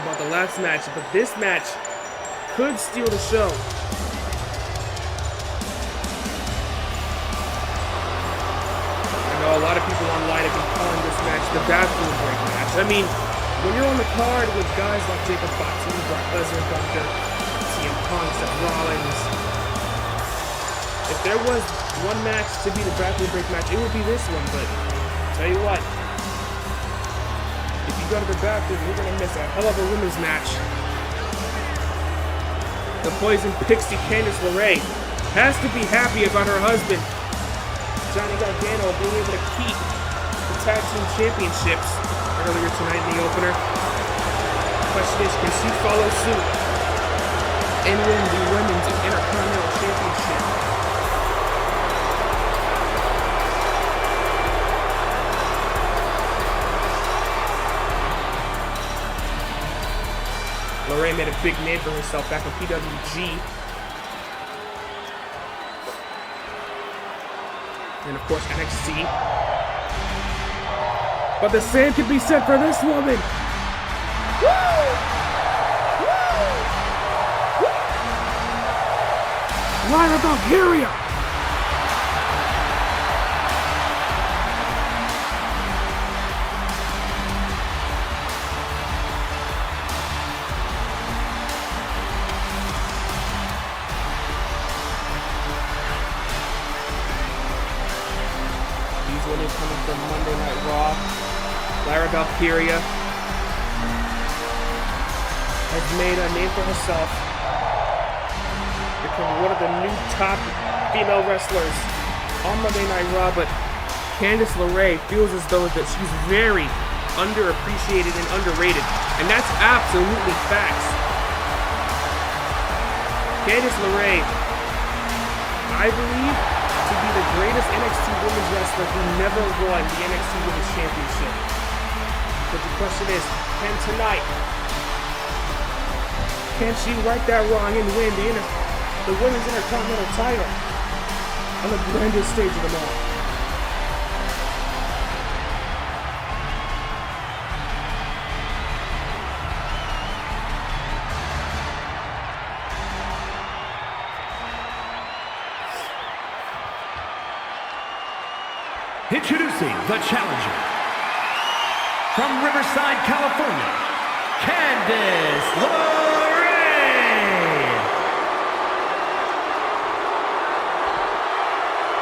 about the last match, but this match could steal the show. I know a lot of people online have been calling this match the bathroom break match. I mean, when you're on the card with guys like Jacob Fatu, Brock Lesnar, Gunther, CM Punk, Seth Rollins, if there was one match to be the bathroom break match, it would be this one. But tell you what, if you go to the bathroom, you're gonna miss a hell of a women's match. The Poison Pixie Candice LeRae has to be happy about her husband Johnny Gargano being able to keep the tag team championships earlier tonight in the opener. The question is, can she follow suit and win the Women's Intercontinental Championship. LeRae made a big name for herself back in PWG. And of course NXT. But the same can be said for this woman. Lyra Valkyria. These women coming from Monday Night Raw. Lyra Valkyria has made a name for herself, become one of the new top female wrestlers on Monday Night Raw, but Candice LeRae feels as though that she's very underappreciated and underrated, and that's absolutely facts. Candice LeRae, I believe, to be the greatest NXT Women's wrestler who never won the NXT Women's Championship. But the question is, can she right that wrong and win the Women's Intercontinental title on the grandest stage of them all? Introducing the challenger from Riverside, California, Candice LeRae.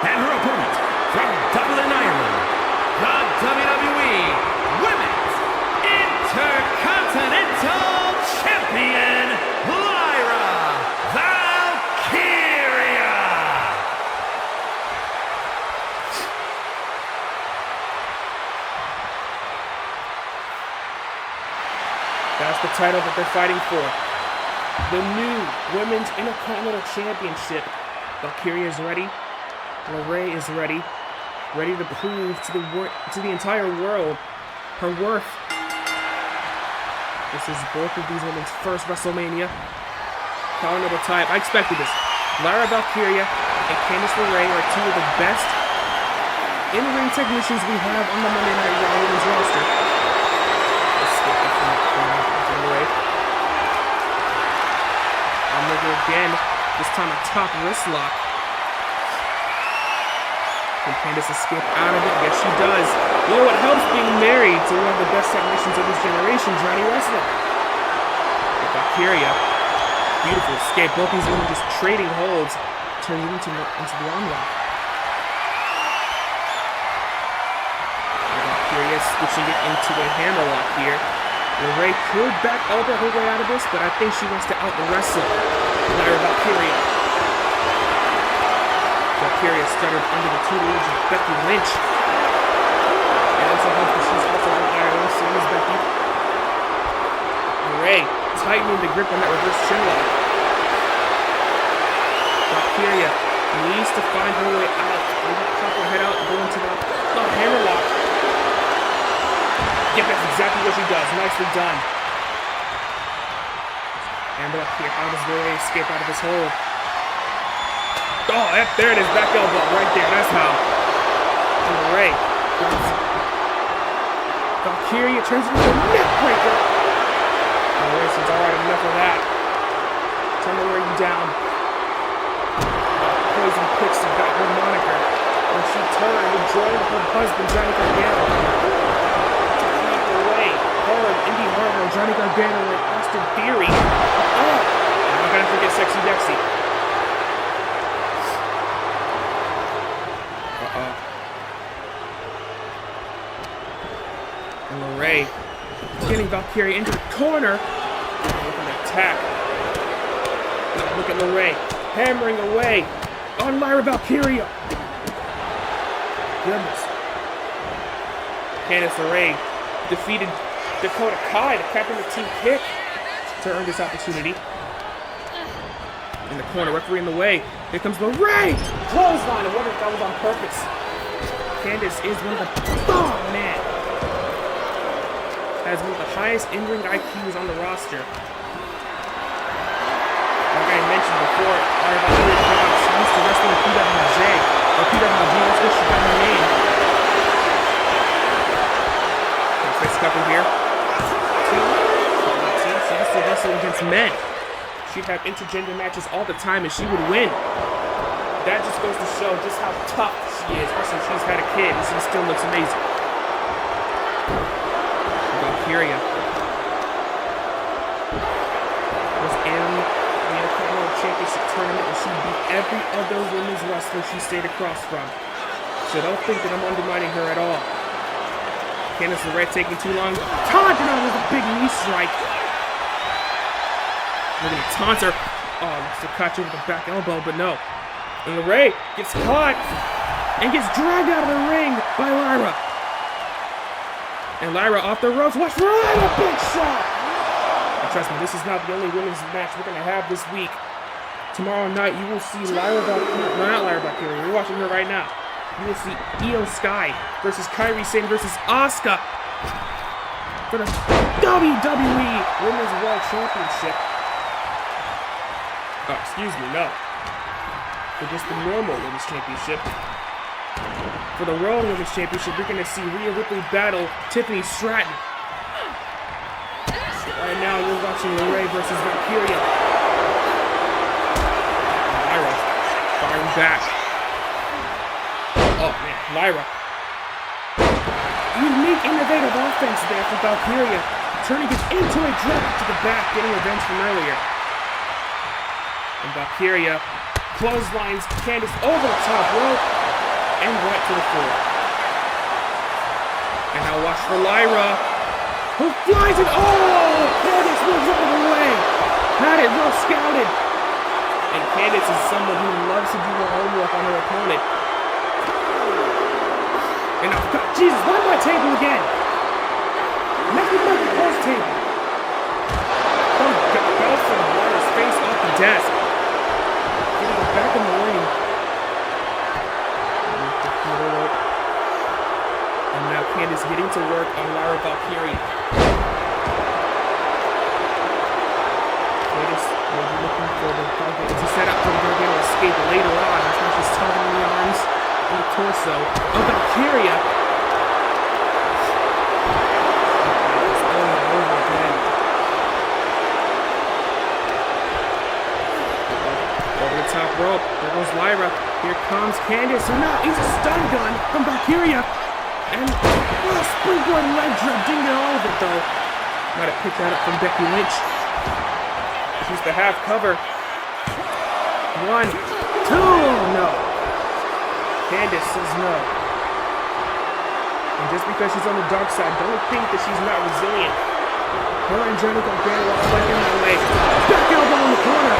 And her opponent from Dublin, Ireland, the WWE Women's Intercontinental Champion, Lyra Valkyria. That's the title that they're fighting for. The new Women's Intercontinental Championship. Valkyria is ready. LeRae is ready. Ready to prove to the entire world her worth. This is both of these women's first WrestleMania. Continental title. I expected this. Lyra Valkyria and Candice LeRae are two of the best in-ring technicians we have on the Monday Night Raw Women's roster. Hamburger again, this time a top wrist lock. Can Candice escape out of it? Yes, she does. You know what helps being married to one of the best technicians of this generation, Johnny Wrestling. Valkyria, beautiful escape. Both these women just trading holds, turning into the arm lock. Valkyria switching it into a hammer lock here. LeRae could back elbow her way out of this, but I think she wants to out-wrestle Lyra Valkyria. Valkyria started under the tutelage of Becky Lynch. And also helps that she's also from Ireland, same as Becky. LeRae tightening the grip on that reverse chinlock. Valkyria needs to find her way out. Pop her head out and go into the hammer lock. Yeah, that's exactly what she does. Nicely done. And up here, how does LeRae escape out of this hole? Oh, there it is. Back elbow right there. That's how. And LeRae. Valkyria turns into a neck breaker. And LeRae says, alright, enough of that. Time to wear you down. Poison Pixie got her moniker when she turned and joined her husband, Johnny Gargano. Indy Hartwell, Johnny Gargano, and Austin Theory. Oh! I'm not gonna forget Sexy Dexy. And LeRae getting Valkyria into the corner. With an attack. Look at LeRae hammering away on Lyra Valkyria. Goodness. Candice LeRae defeated Dakota Kai, the captain of Team Kick, to earn this opportunity. In the corner, referee in the way. Here comes LeRae! Clothesline, I wonder if that was on purpose. Candice is one of the... Oh, man! Has one of the highest in-ring IQs on the roster. Like I mentioned before, our Valkyria used to wrestle in PWJ, or PWG, that's what she got her name. Fist cover here. She used to wrestle against men. She'd have intergender matches all the time and she would win. That just goes to show just how tough she is. Also, she's had a kid and she still looks amazing. Valkyria was in the Intercontinental Championship tournament and she beat every other women's wrestler she stayed across from. So don't think that I'm undermining her at all. Candice LeRae taking too long. Taunting her with a big knee strike. We're gonna taunt her. Oh, looks to catch her with a back elbow, but no. And LeRae gets caught and gets dragged out of the ring by Lyra. And Lyra off the ropes. Watch for Lyra, big shot. And trust me, this is not the only women's match we're gonna have this week. Tomorrow night, you will see Lyra Valkyria. No, not Lyra Valkyria. You're watching her right now. You will see Io Sky versus Kairi Sane versus Asuka for the WWE Women's World Championship. Oh, excuse me, no. For just the normal Women's Championship. For the Raw Women's Championship, you're going to see Rhea Ripley battle Tiffany Stratton. Right now, you're watching LeRae versus Valkyria. Lyra firing back. Oh, man, Lyra. Unique, innovative offense there for Valkyria. Turning it into a drop to the back, getting revenge from earlier. And Valkyria clotheslines Candice over the top rope and right to the floor. And now watch for Lyra, who flies it. Oh, Candice moves out of the way. Had it well scouted. And Candice is someone who loves to do her homework on her opponent. And now, God, Jesus, why am I table again? Make me make the post table. Oh, got belt from Lyra's face off the desk. Back in the ring. And now Candice getting to work on Lyra Valkyria. Candice may be looking for the target to set up for the Gargano escape later on. That's why she's tugging the arms and the torso of Valkyria. It's over and over again. Over the top rope. There goes Lyra. Here comes Candice. And now it's a stun gun from Valkyria. And springboard leg drop. Didn't get all of it though. Might have picked that up from Becky Lynch. She's the half cover. 1, 2. No. Candice says no. And just because she's on the dark side, don't think that she's not resilient. Her and Johnny Gargano are fighting that way. Back elbow in the corner.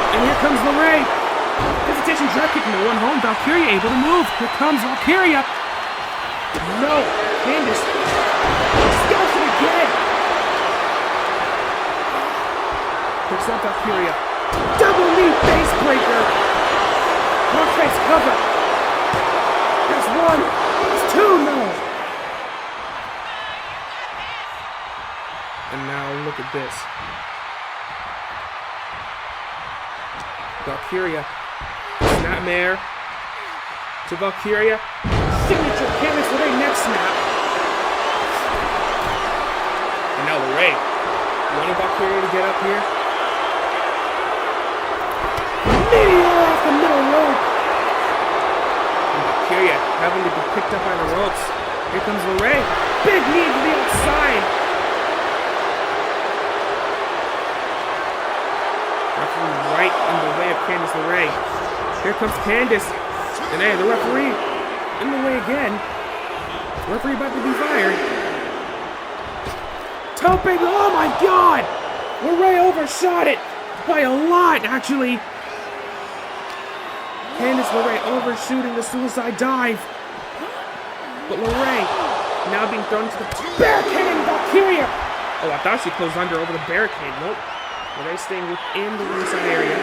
And here comes LeRae. Hesitation drop kick in the one home. Valkyria able to move. Here comes Valkyria. No. Candice. Scouts it again. Picks up Valkyria. Double knee face breaker. One face cover. There's 1. There's 2. No. And now look at this. Valkyria. Snapmare to Valkyria. Signature Candice LeRae neck snap. And now LeRae. Wanting Valkyria to get up here. Meteor off the middle rope. And Valkyria having to be picked up by the ropes. Here comes LeRae. Big knee to the outside. Right in the way of Candice LeRae. Here comes Candice. And hey, the referee in the way again. Referee about to be fired. Tope, oh my God! LeRae overshot it by a lot, actually. Candice LeRae overshooting the suicide dive. But LeRae now being thrown into the barricade. Valkyria. Oh, I thought she closed under over the barricade. Nope. LeRae staying within the ringside area.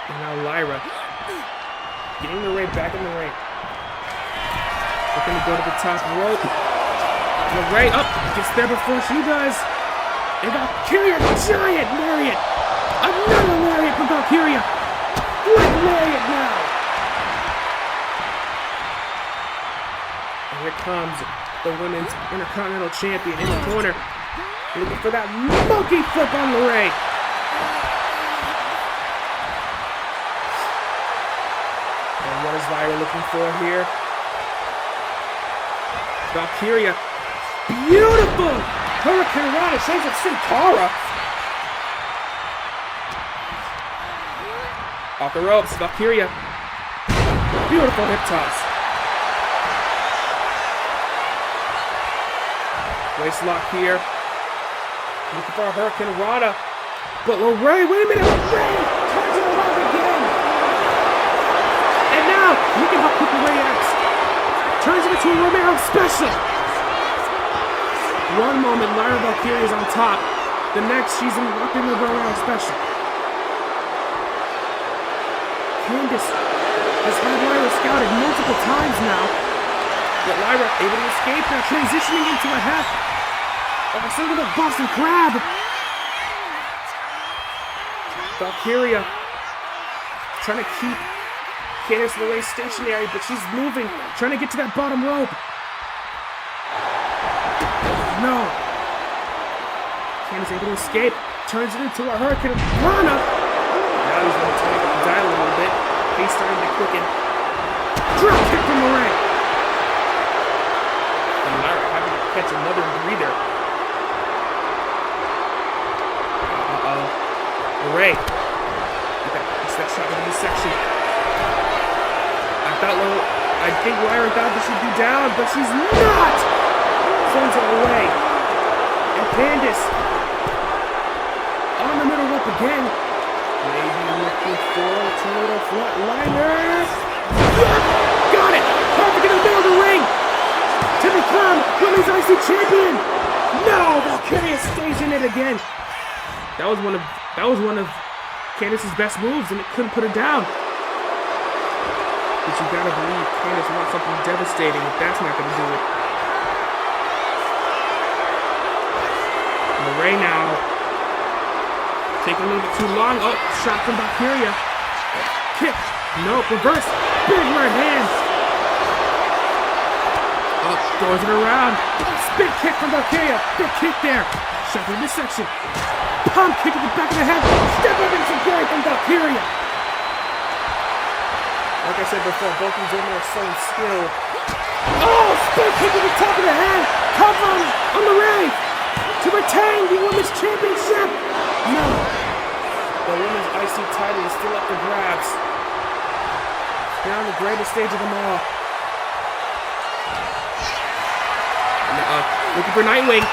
And now Lyra getting LeRae back in the ring. Looking to go to the top rope. LeRae up, gets there before she does. And Valkyria, giant lariat. Another lariat from Valkyria. Quick lariat now. And here comes the Women's Intercontinental Champion in the corner. Looking for that monkey flip on LeRae. And what is Lyra looking for here? Valkyria. Beautiful! Hurricane Rana, shades of Sin Cara. Off the ropes, Valkyria. Beautiful hip toss. Waist lock here. Looking for a Hurricane Rana. But LeRae, wait a minute, LeRae turns it around again. And now, look at how quick LeRae acts. Turns it into a Romero special. One moment, Lyra Valkyria is on top. The next, she's up in the Romero special. Candice has had Lyra scouted multiple times now. But Lyra able to escape now, transitioning into a half of a single Boston Crab. Valkyria trying to keep Candice LeRae stationary, but she's moving, trying to get to that bottom rope. No. Candice able to escape, turns it into a Hurricane Rana. Now he's going to turn up the dial a little bit. He's starting to quicken. Drop kick from LeRae. And Lyra having to catch another breather. LeRae. Okay, it's that shot into this section. I think Lyra thought that she'd be down, but she's not! Sends her away. And Candice on the middle rope again. Maybe looking for a tornado flatliner. Yeah! Got it! Perfect in the middle of the ring! To become Women's IC Champion! No! Valkyria stays in it again. That was one of Candice's best moves, and it couldn't put her down. But you gotta believe Candice wants something devastating if that's not gonna do it. LeRae now taking a little bit too long. Oh, shot from Valkyria. Kick. Nope, reverse. Big right hand. Oh, throws it around. Spin kick from Valkyria. Big kick there. Shot from this section. Pump kick to the back of the head. Step up into some glory from Valkyria. Like I said before, both these women are showing skill. Oh, spin kick to the top of the head. Cover on LeRae to retain the Women's Championship. No. The Women's IC title is still up for grabs. They're on the greatest stage of them all. Looking for Nightwing.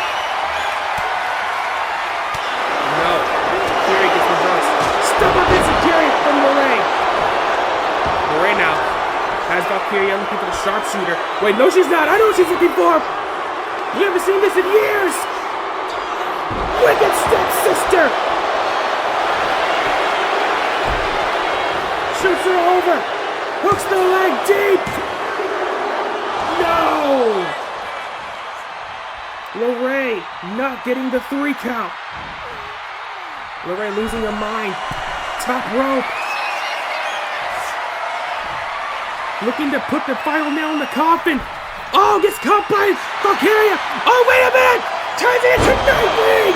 No. Valkyria gets reversed. Step up insecurity from LeRae. LeRae now has Valkyria looking for the sharpshooter. Wait, no she's not. I know what she's looking for. We haven't seen this in years. Wicked stepsister. Shoots her over. Hooks the leg deep. No. LeRae not getting the 3 count. LeRae losing her mind. Top rope. Looking to put the final nail in the coffin. Oh, gets caught by Valkyria. Oh, wait a minute. Turns it into Nightwing.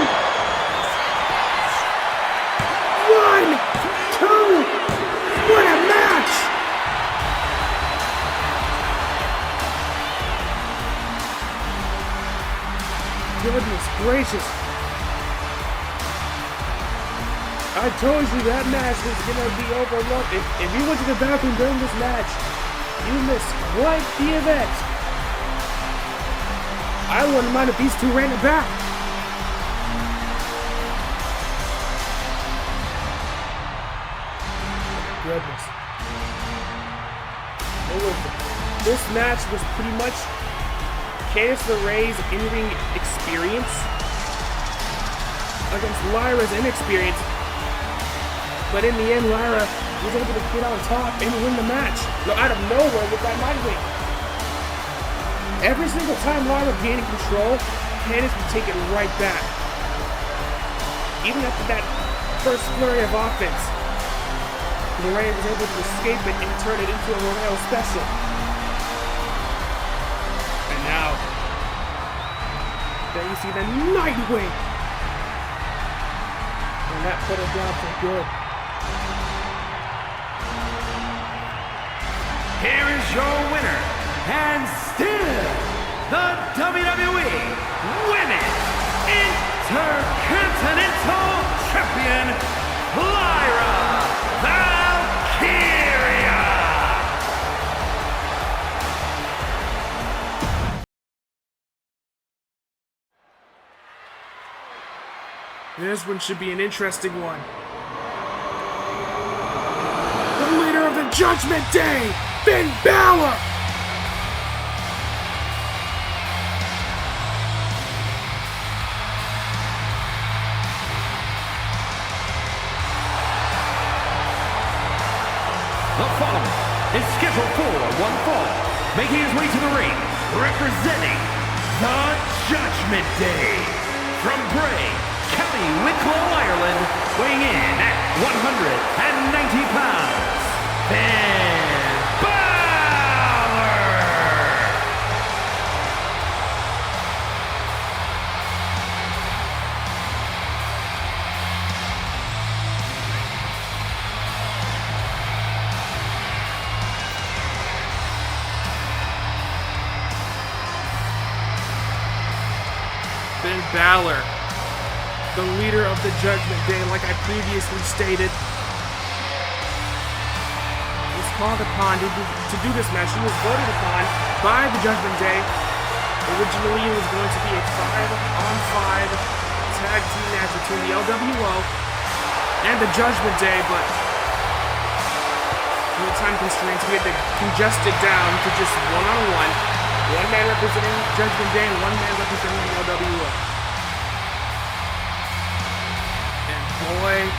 1, 2. What a match. Goodness gracious. I told you that match was going to be overlooked. If you went to the bathroom during this match, you missed quite the event. I wouldn't mind if these two ran it back. Goodness. This match was pretty much Candice LeRae's in-ring experience against Lyra's inexperience. But in the end, Lyra was able to get on top and win the match. No, out of nowhere with that Nightwing. Every single time Lyra gained control, Candice would take it right back. Even after that first flurry of offense, LeRae was able to escape it and turn it into a Royal special. And now, there you see the Nightwing. And that put her down for good. Here is your winner, and still the WWE Women's Intercontinental Champion, Lyra Valkyria! This one should be an interesting one. The leader of the Judgment Day, Finn Balor! The following is scheduled for one fall, making his way to the ring, representing the Judgment Day, from Bray, County Wicklow, Ireland, weighing in at 190 pounds, Finn Balor! Finn Balor, the leader of the Judgment Day, like I previously stated, was called upon to do this match. He was voted upon by the Judgment Day. Originally, it was going to be a 5-on-5 tag team match between the LWO and the Judgment Day, but due to time constraints, we had to congest it down to just one-on-one. One man representing Judgment Day and one man representing the LWO. And boy,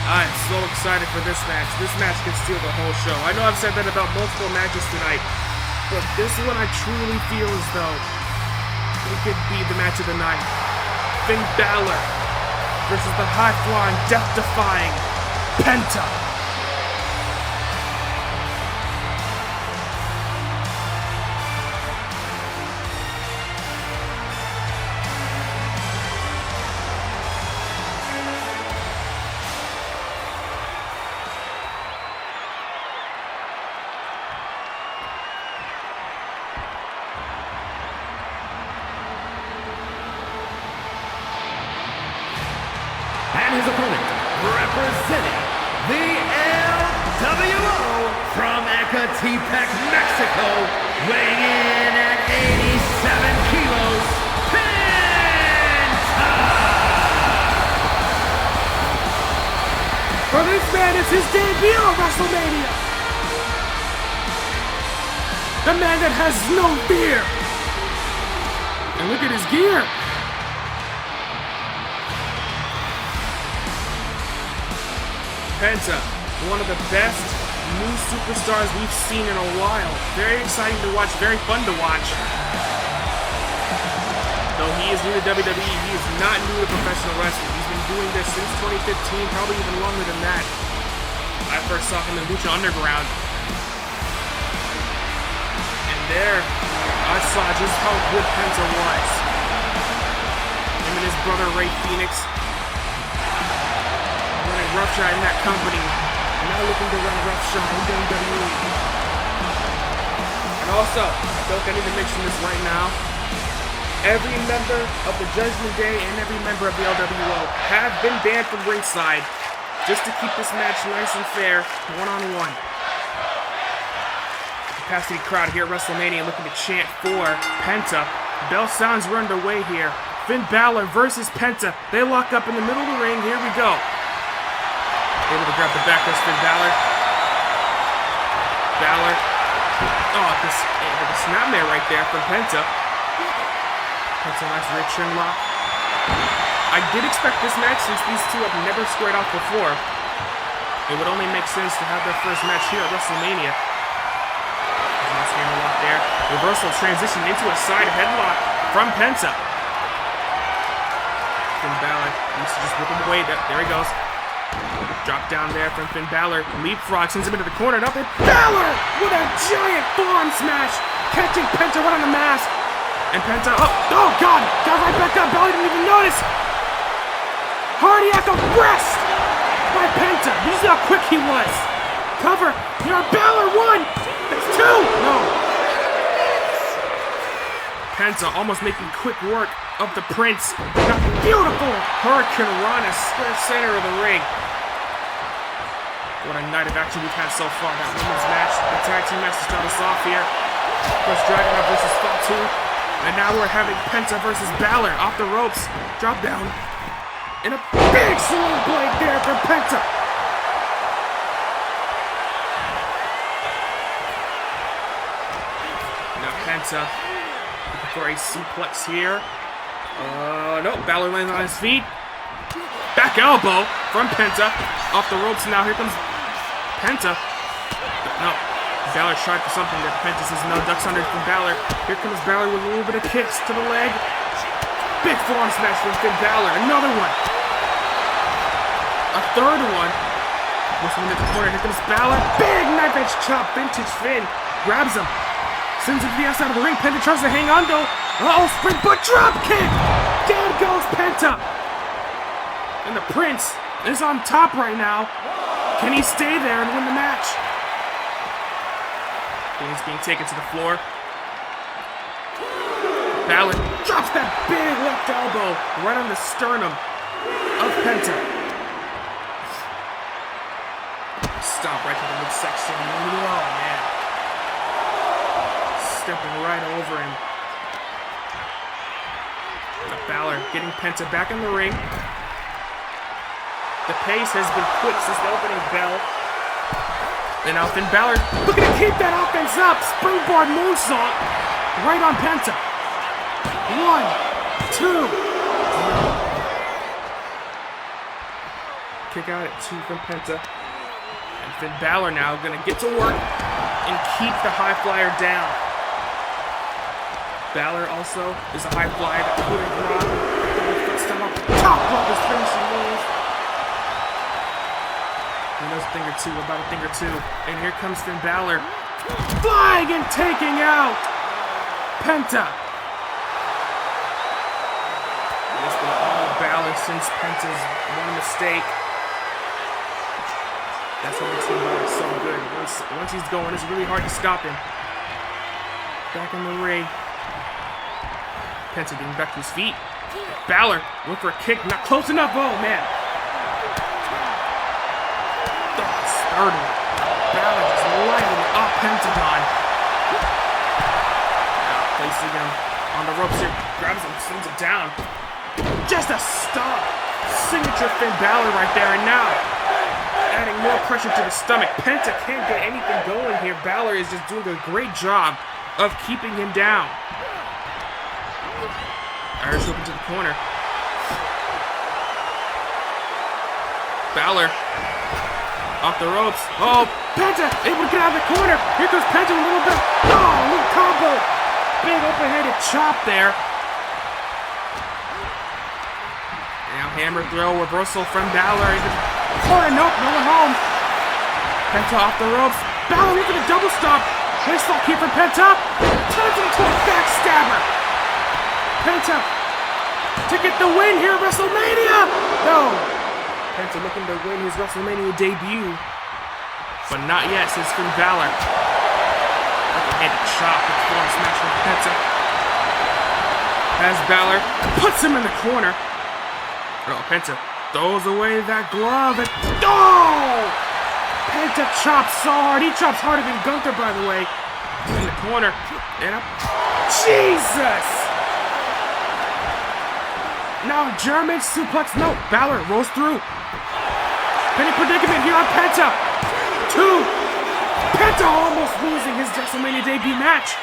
I'm so excited for this match. This match can steal the whole show. I know I've said that about multiple matches tonight, but this one I truly feel as though it could be the match of the night. Finn Balor versus the high-flying, death-defying Penta. And his opponent, representing the LWO from Ecatepec, Mexico, weighing in at 87 kilos, Penta! For this man, it's his debut at WrestleMania! The man that has no fear! And look at his gear! Penta, one of the best new superstars we've seen in a while. Very exciting to watch, very fun to watch. Though he is new to WWE, he is not new to professional wrestling. He's been doing this since 2015, probably even longer than that. I first saw him in Lucha Underground. And there, I saw just how good Penta was. Him and his brother Ray Phoenix, roughshod in that company, and now looking to run roughshod in WWE. And also, I feel like I need to mention this right now. Every member of the Judgment Day and every member of the LWO have been banned from ringside just to keep this match nice and fair, one-on-one. The capacity crowd here at WrestleMania looking to chant for Penta. Bell sounds are underway here. Finn Balor versus Penta. They lock up in the middle of the ring. Here we go. Able to grab the back of Finn Balor. Balor. Oh, this snapmare right there from Penta. Penta, nice rear chin lock. I did expect this match since these two have never squared off before. It would only make sense to have their first match here at WrestleMania. Nice hammerlock there. Reversal transition into a side headlock from Penta. Finn Balor used to just whip him away. There he goes. Drop down there from Finn Balor. Leapfrog sends him into the corner. And up and Balor with a giant forearm smash. Catching Penta right on the mask. And Penta, oh God, got right back up. Balor didn't even notice. Hardy at the breast by Penta. You see how quick he was. Cover. Here, Balor won. That's 2. No. Penta almost making quick work of the Prince. Got beautiful Hurricane Rana square center of the ring. What a night of action we've had so far. That women's match, the tag team match to start us off here. Plus Dragunov versus Fatu. And now we're having Penta versus Balor off the ropes. Drop down. And a big swing blade there from Penta. Now Penta looking for a suplex here. No, Balor lands on his feet. Back elbow from Penta. Off the ropes now. Here comes Penta. No. Balor tried for something that Penta says no. Ducks under from Balor. Here comes Balor with a little bit of kicks to the leg. Big forearm smash from Finn Balor. Another one. A third one. This one at the corner. Here comes Balor. Big knife edge chop. Vintage Finn. Grabs him. Sends him to the outside of the ring. Penta tries to hang on though. Spring butt drop kick. Down goes Penta. And the Prince is on top right now. Can he stay there and win the match? He's being taken to the floor. Balor drops that big left elbow right on the sternum of Penta. Stop right to the midsection. Oh, man. Stepping right over him. Balor getting Penta back in the ring. The pace has been quick since the opening bell. And now Finn Balor looking to keep that offense up. Springboard moonsault right on Penta. 1, 2. Kick out at 2 from Penta. And Finn Balor now going to get to work and keep the high flyer down. Balor also is a high flyer that could have brought footstep off the top of his finishing move. He knows a thing or two, about a thing or two. And here comes Finn Balor. Flying and taking out Penta. It's been all Balor since Penta's one mistake. That's what makes Finn Balor so good. Once he's going, it's really hard to stop him. Back in the ring. Penta getting back to his feet. Balor went for a kick, not close enough. Oh, man. Third one. Balor just lighting it up Pentagon. Now placing him on the ropes here. Grabs him, sends him down. Just a stop. Signature Finn Balor right there. And now adding more pressure to the stomach. Penta can't get anything going here. Balor is just doing a great job of keeping him down. Irish open to the corner. Balor off the ropes. Oh, Penta able to get out of the corner. Here goes Penta with a little bit. Oh, little combo. Big open-handed chop there. Now hammer throw, reversal from Balor. Corner, nope, no one home. Penta off the ropes. Balor looking to double stop. Nice lock here from Penta. Turns it into a backstabber. Penta to get the win here at WrestleMania. No. Penta looking to win his WrestleMania debut. But not yet, says Finn Balor. Left-handed chop with forearm smash from Penta. As Balor puts him in the corner. Oh, Penta throws away that glove. And oh! Penta chops so hard. He chops harder than Gunther, by the way. In the corner. And up. Jesus! Now German suplex. No, Balor rolls through. Penny predicament here on Penta. 2. Penta almost losing his WrestleMania debut match.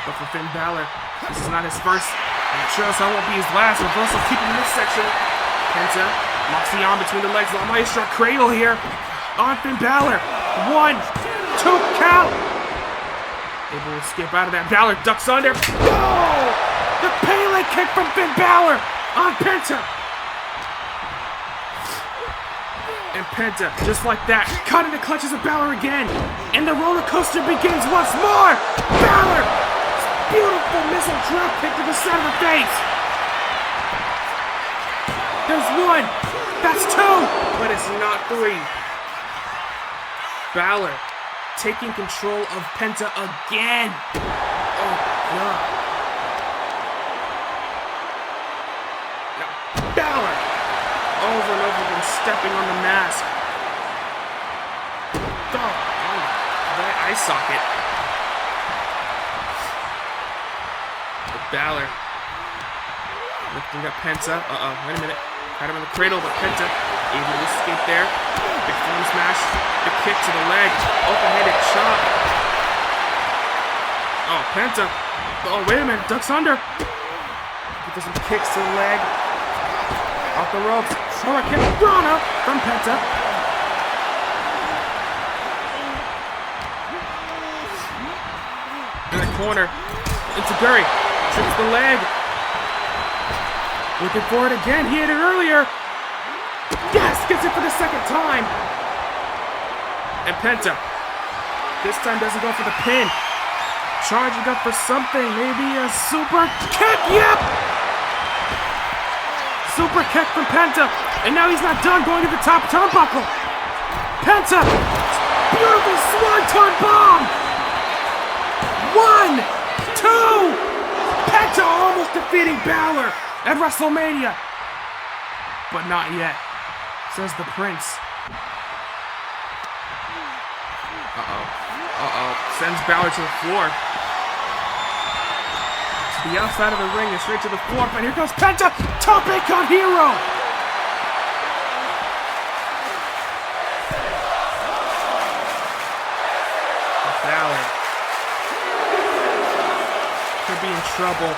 But for Finn Balor, this is not his first. And it sure as hell won't be his last. Reversal keeping this section. Penta locks the arm between the legs. La Maestra cradle here. on Finn Balor. 1, 2, count. Able to escape out of that. Balor ducks under. Oh! The Pele kick from Finn Balor on Penta. And Penta, just like that, caught in the clutches of Balor again. And the roller coaster begins once more. Balor! Beautiful missile drop kick to the side of the face. There's 1. That's 2. But it's not 3. Balor taking control of Penta again. Oh, God. Now, Balor, over and over again, stepping on the mask. Oh, that eye socket. But Balor lifting up Penta. Wait a minute. Had him in the cradle, but Penta able to escape there. Big form smash, the kick to the leg, open-handed chop. Oh, Penta. Oh, wait a minute, ducks under. He does some kicks to the leg. Off the ropes. Hurricane Rana from Penta. In the corner, into Guri. Trips the leg. Looking for it again. He hit it earlier. Yes! Gets it for the second time. And Penta this time doesn't go for the pin. Charging up for something. Maybe a super kick. Yep! Super kick from Penta. And now he's not done, going to the top turnbuckle. Penta! Beautiful swanton bomb! 1, 2! Penta almost defeating Balor at WrestleMania. But not yet, says the Prince. Sends Balor to the floor. To the outside of the ring and straight to the floor. But here goes Penta, top icon hero. Balor could be in trouble.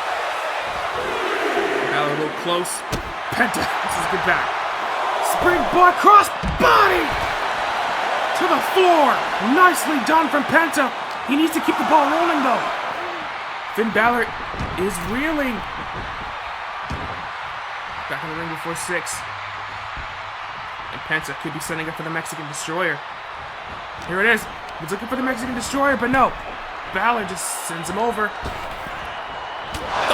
Balor a little close. Penta, this is good back. Springboard cross body to the floor. Nicely done from Penta. He needs to keep the ball rolling though. Finn Balor is reeling. Back in the ring before 6. And Penta could be setting up for the Mexican Destroyer. Here it is. He's looking for the Mexican Destroyer, but no. Balor just sends him over.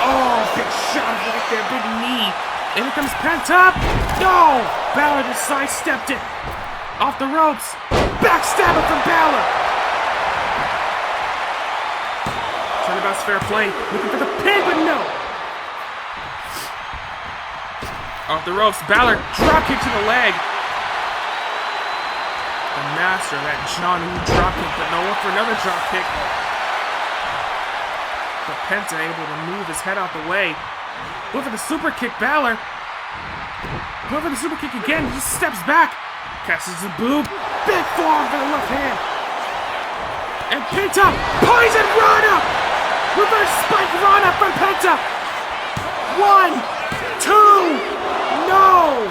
Oh, big shot right there, big knee. And here comes Penta. No! Balor just sidestepped it. Off the ropes. Backstabber from Balor. Turnabout's fair play. Looking for the pin, but no. Off the ropes. Balor drop kick to the leg. The master of that John Woo drop kick, but no one for another drop kick. But Penta able to move his head out the way. Go for the super kick, Balor. Go for the super kick again. He just steps back. Catches the boob. Big forearm for the left hand. And Penta, poison Rana. Reverse spike Rana from Penta. 1, 2. No.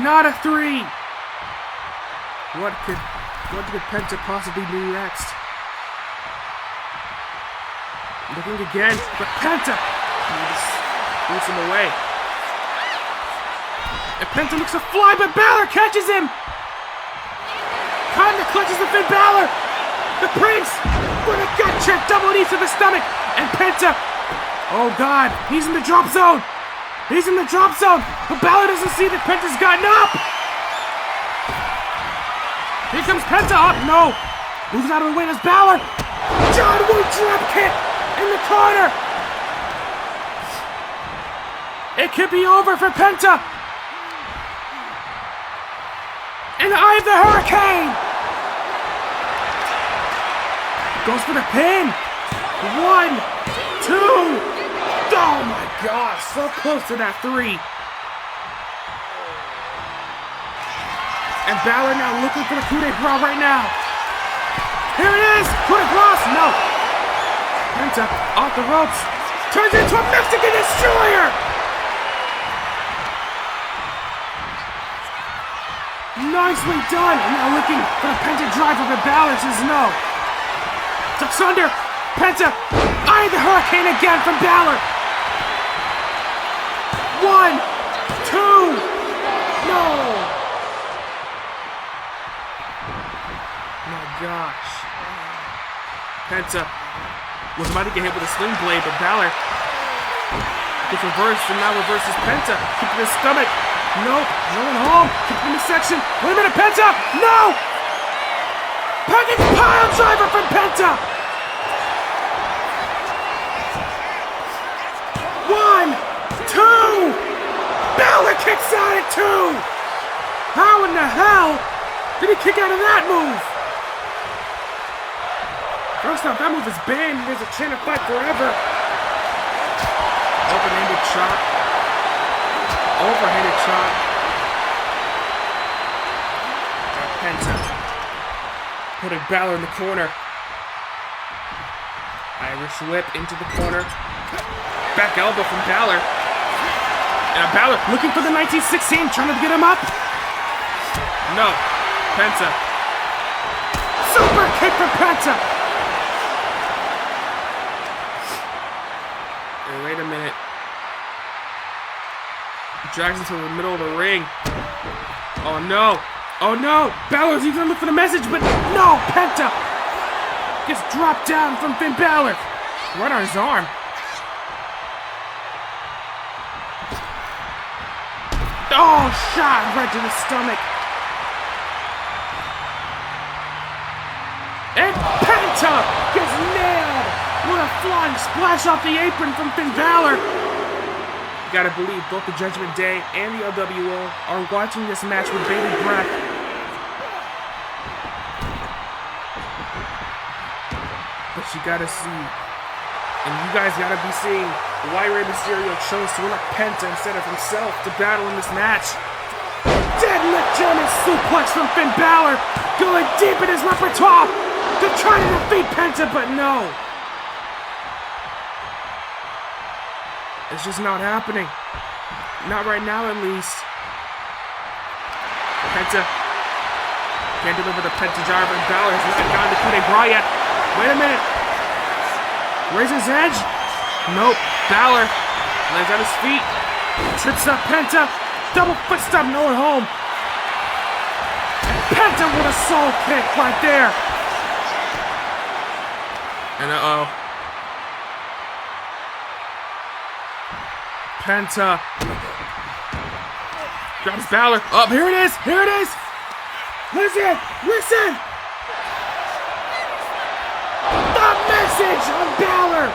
Not a 3. What could Penta possibly do next? Looking again, but Penta moves him away. And Penta looks to fly, but Balor catches him! Caught in the clutches of Finn Balor! The Prince! For the gut check, double knee to the stomach! And Penta! Oh God, he's in the drop zone! He's in the drop zone! But Balor doesn't see that Penta's gotten up! Here comes Penta up! No! Moves out of the way, there's Balor! John Woo drop kick! In the corner! It could be over for Penta! In the eye of the hurricane! Goes for the pin! 1, 2! Oh my gosh, so close to that 3. And Balor now looking for the coup de grace right now. Here it is! Coup de grace! No! Penta off the ropes, turns into a Mexican Destroyer! Nicely done. And now looking for the Penta driver, but Balor says no. Ducks under. Penta. Eye the Hurricane again from Balor. 1, 2. No. My gosh. Penta was about to get hit with a sling blade, but Balor gets reversed and now reverses Penta. Kicking his stomach. Nope. Rolling home. Kicking in the section. Wait a minute, Penta. No. Package pile driver from Penta. 1, 2. Balor kicks out at 2. How in the hell did he kick out of that move? First off, that move is banned. There's a chain of fight forever. Open-handed chop. Overhanded chop. Penta. Putting Balor in the corner. Irish whip into the corner. Back elbow from Balor. And Balor looking for the 1916, trying to get him up. No. Penta. Super kick from Penta. Hey, wait a minute. Drags into the middle of the ring. Oh no. Oh no. Balor's even gonna look for the message, but no. Penta gets dropped down from Finn Balor. Right on his arm. Oh, shot right to the stomach. And Penta gets nailed with a flying splash off the apron from Finn Balor. You gotta believe both the Judgment Day and the LWO are watching this match with bated breath. But you gotta see, and you guys gotta be seeing why Rey Mysterio chose to elect Penta instead of himself to battle in this match. Deadlift German suplex from Finn Balor, going deep in his repertoire to try to defeat Penta, but no. It's just not happening. Not right now, at least. Penta can't deliver the Penta driver, and Balor has not gotten to Coup de Grace yet. Wait a minute. Raises edge. Nope. Balor lands on his feet. Trips up Penta. Double foot stomp, no one home. Penta with a soul kick right there. And Penta grabs Balor. Oh, here it is. Here it is. Listen. Listen. The message on Balor.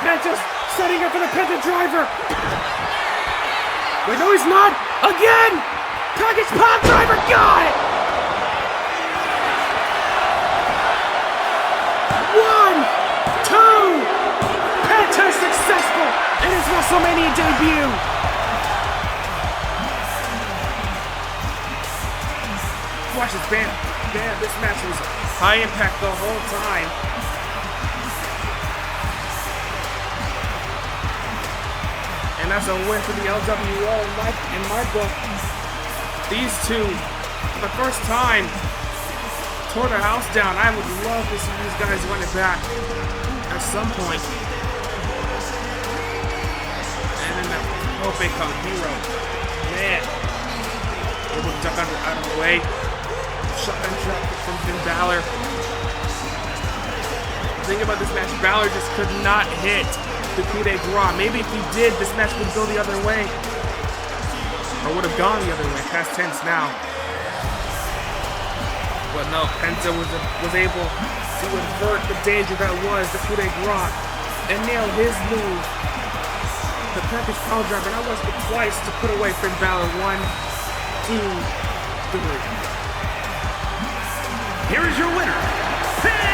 Penta's setting up for the Penta driver. Wait, no, he's not. Again. Package pop driver. Got it. 1, 2. Penta successful in his WrestleMania debut. Watch this, bam. This match was high impact the whole time. And that's a win for the LWO in my book. These two, for the first time, tore the house down. I would love to see these guys win it back at some point. And then that Hope called Hero. Man. Able to duck out of the way. Shotgun drop from Finn Balor. The thing about this match, Balor just could not hit the coup de grace. Maybe if he did, this match would go the other way. Or would have gone the other way. Past tense now. But no, Penta was able to avert the danger that was the coup de grace and nail his move. The package power driver. And I watched it twice to put away Finn Balor. 1, 2, 3. Here is your winner, Penta!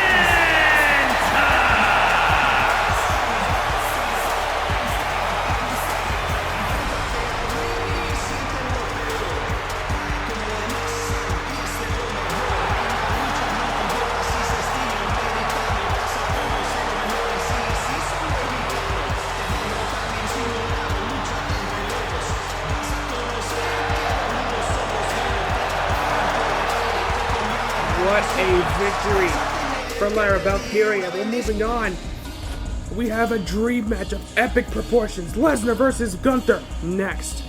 for Lyra, Valkyria. We're moving on. We have a dream match of epic proportions. Lesnar versus Gunther next.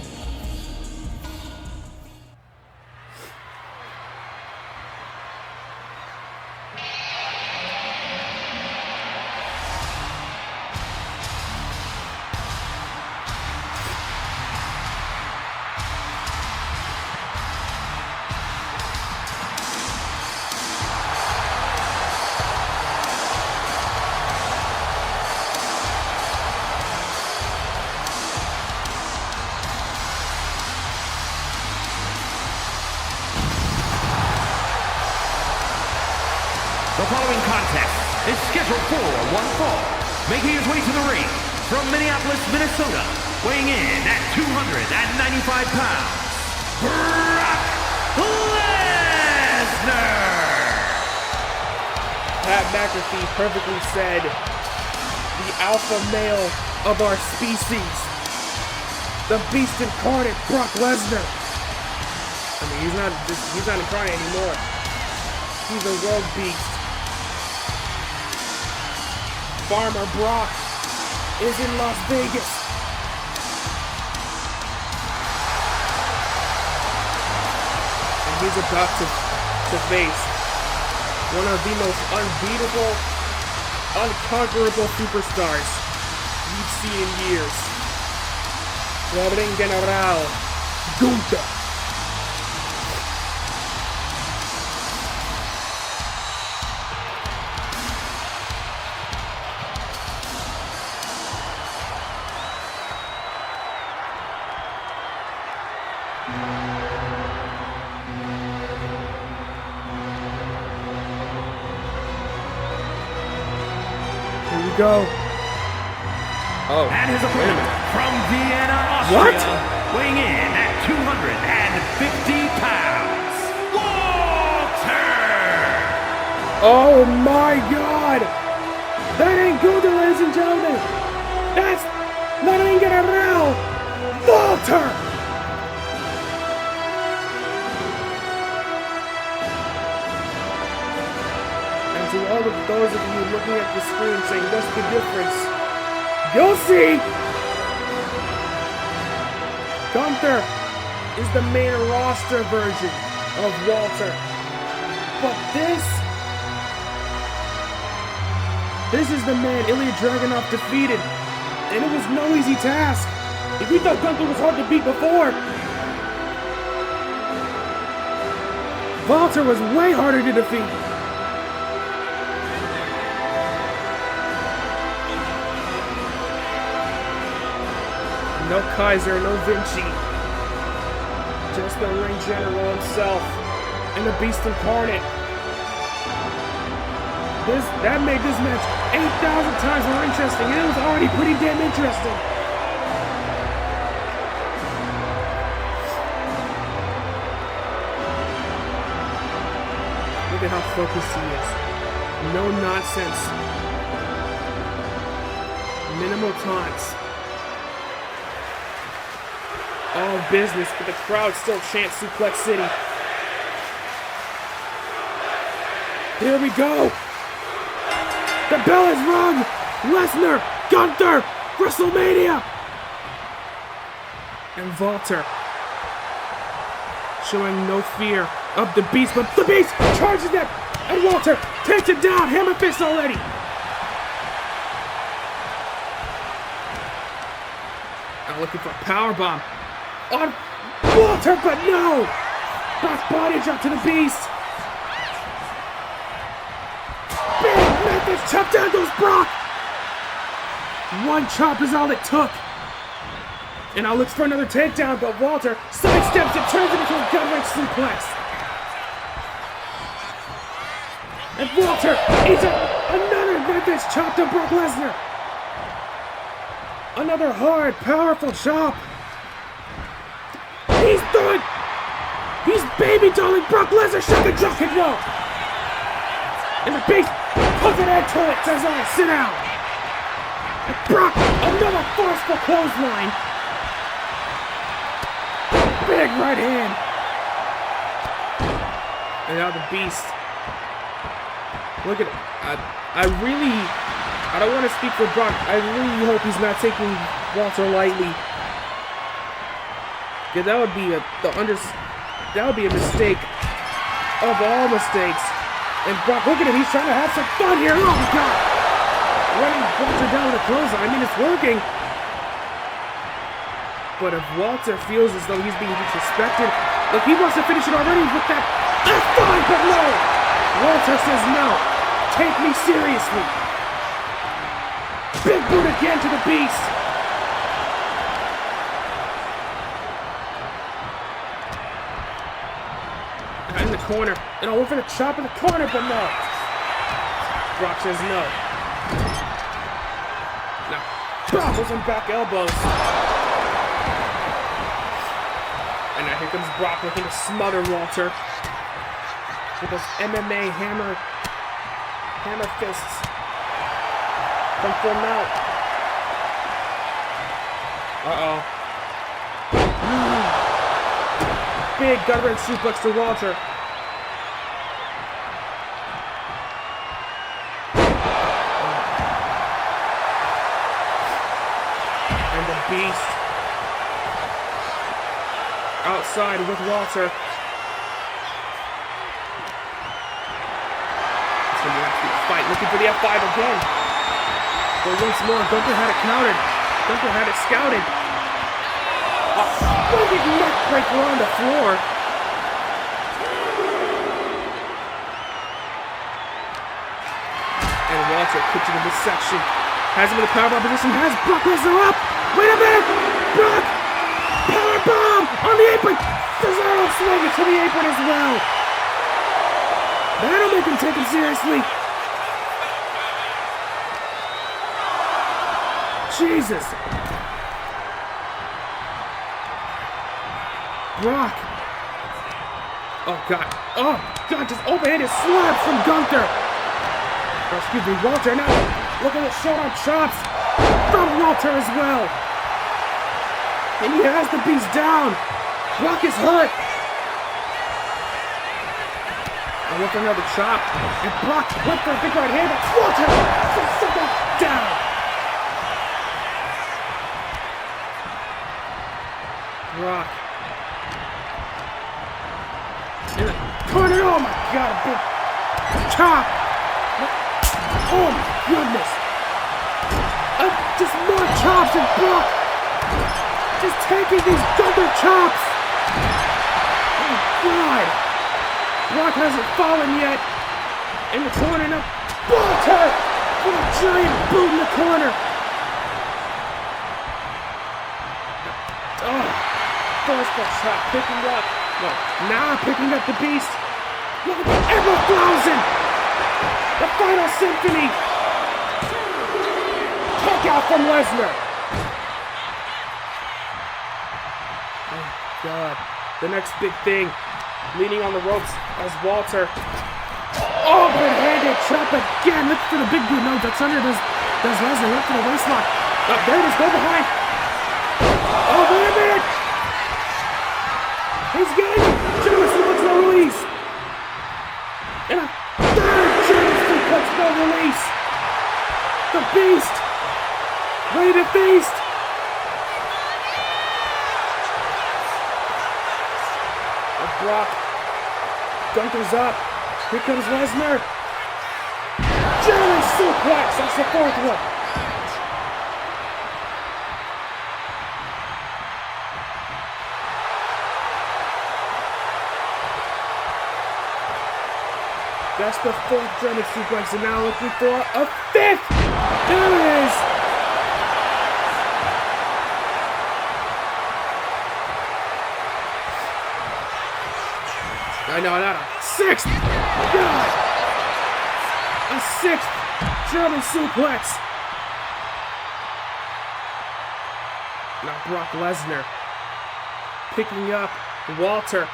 The following contest is scheduled for one fall. Making his way to the ring from Minneapolis, Minnesota, weighing in at 295 pounds, Brock Lesnar! Pat McAfee perfectly said, the alpha male of our species, the beast incarnate, Brock Lesnar. I mean, he's not incarnate anymore. He's a world beast. Farmer Brock is in Las Vegas. And he's about to face one of the most unbeatable, unconquerable superstars we've seen in years. The Ring General, Gunther. Go. Oh. And his opponent from Vienna, Austria, weighing in at 250 pounds, Walter! Oh my God! That ain't Gunther, ladies and gentlemen! That's not Ring General! Walter! To all of those of you looking at the screen saying, what's the difference? You'll see! Gunther is the main roster version of Walter. But this is the man Ilja Dragunov defeated. And it was no easy task. If you thought Gunther was hard to beat before, Walter was way harder to defeat. No Kaiser, no Vinci. Just the Ring General himself and the Beast Incarnate. That made this match 8,000 times more interesting, and it was already pretty damn interesting. Look at how focused he is. No nonsense. Minimal taunts. All business, but the crowd still chants Suplex City. Here we go. The bell is rung. Lesnar, Gunther, WrestleMania. And Walter showing no fear of the Beast, but the Beast charges him, and Walter takes it down. Hammer fist already. Now looking for a powerbomb on Walter, but no! Back body drop to the Beast. Big Memphis chop, down goes Brock. One chop is all it took. And now looks for another takedown, but Walter sidesteps and turns it into a gut-wrench suplex. And Walter eats another Memphis chop to Brock Lesnar. Another hard, powerful chop. He's done! He's baby dolling Brock Lesnar, shotgun drop kick, no! And the Beast puts an end to it, says, all right, sit down. And Brock, another forceful clothesline. Big right hand. And now the Beast Look at I don't want to speak for Brock. I really hope he's not taking Walter lightly. Yeah, that would be a mistake of all mistakes. And Brock, look at him, he's trying to have some fun here. Oh my God! Running Walter down with a clothesline. I mean, it's working. But if Walter feels as though he's being disrespected, look, he wants to finish it already with that. That's fine, but no! Walter says no. Take me seriously. Big boot again to the beast. In the corner. And I went for the chop in the corner, but no. Brock says no. Now, Brock with some back elbows. And now here comes Brock looking to smother Walter with those MMA hammer fists from full mount. Big gut-wrench suplex to Walter. And the Beast outside with Walter. It's gonna be an absolute fight. Looking for the F5 again. But once more, Gunther had it countered. Gunther had it scouted. Big neck breaker on the floor. And Walter kicks into this section. Has him in the powerbomb position. Has Brock Lesnar up. Wait a minute. Brock. Powerbomb on the apron. Cesaro swinging to the apron as well. That'll make him take him seriously. Jesus. Brock. Oh, God. Oh, God. Just overhanded slabs from Gunther. Oh, excuse me, Walter. Now, look at the short-arm chops from Walter as well. And he has the Beast down. Brock is hurt. I went for another chop. And Brock went for a big right hand. Walter set that down. Brock. In the corner. Oh my God, a big chop. Oh my goodness. Just more chops and Brock. Just taking these Gunther chops. Oh my God. Brock hasn't fallen yet. In the corner now. Walter with a giant boot in the corner. Oh. First shot picking up. No, now picking up the Beast. Look at the Ever Thousand. The final symphony. Kick out from Lesnar. Oh God. The next big thing. Leaning on the ropes as Walter. Open-handed chop again. Look for the big boot. No, that's under. There's Lesnar. Look for the waistlock. Oh, there it is. Go behind. Oh, wait a minute. He's getting it! German suplex, no release! And a third German suplex, no release! The Beast! Ready to feast! And Brock. Gunther's up. Here comes Lesnar. German suplex! That's the fourth one! That's the fourth German suplex, and now looking for a fifth! There it is! I know, not a sixth! God! A sixth German suplex! Now Brock Lesnar picking up Walter.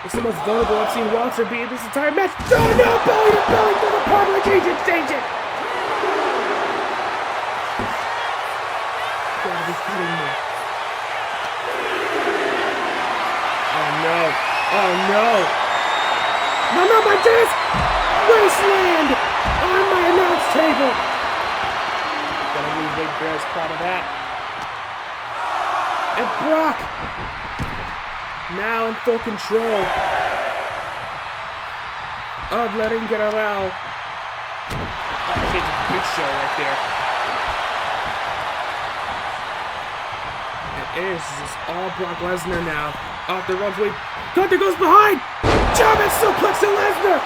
It's the most vulnerable I've seen Walter be in this entire match. Oh no! Belly to belly for the public agent agent! You gotta be kidding me. Oh no. Oh no. No, my desk! Wasteland! Proud of that. And Brock now in full control of letting get around. Oh, it's a big show right there. It is just all Brock Lesnar now. Off the runs way. Gunther goes behind. German suplex to Lesnar.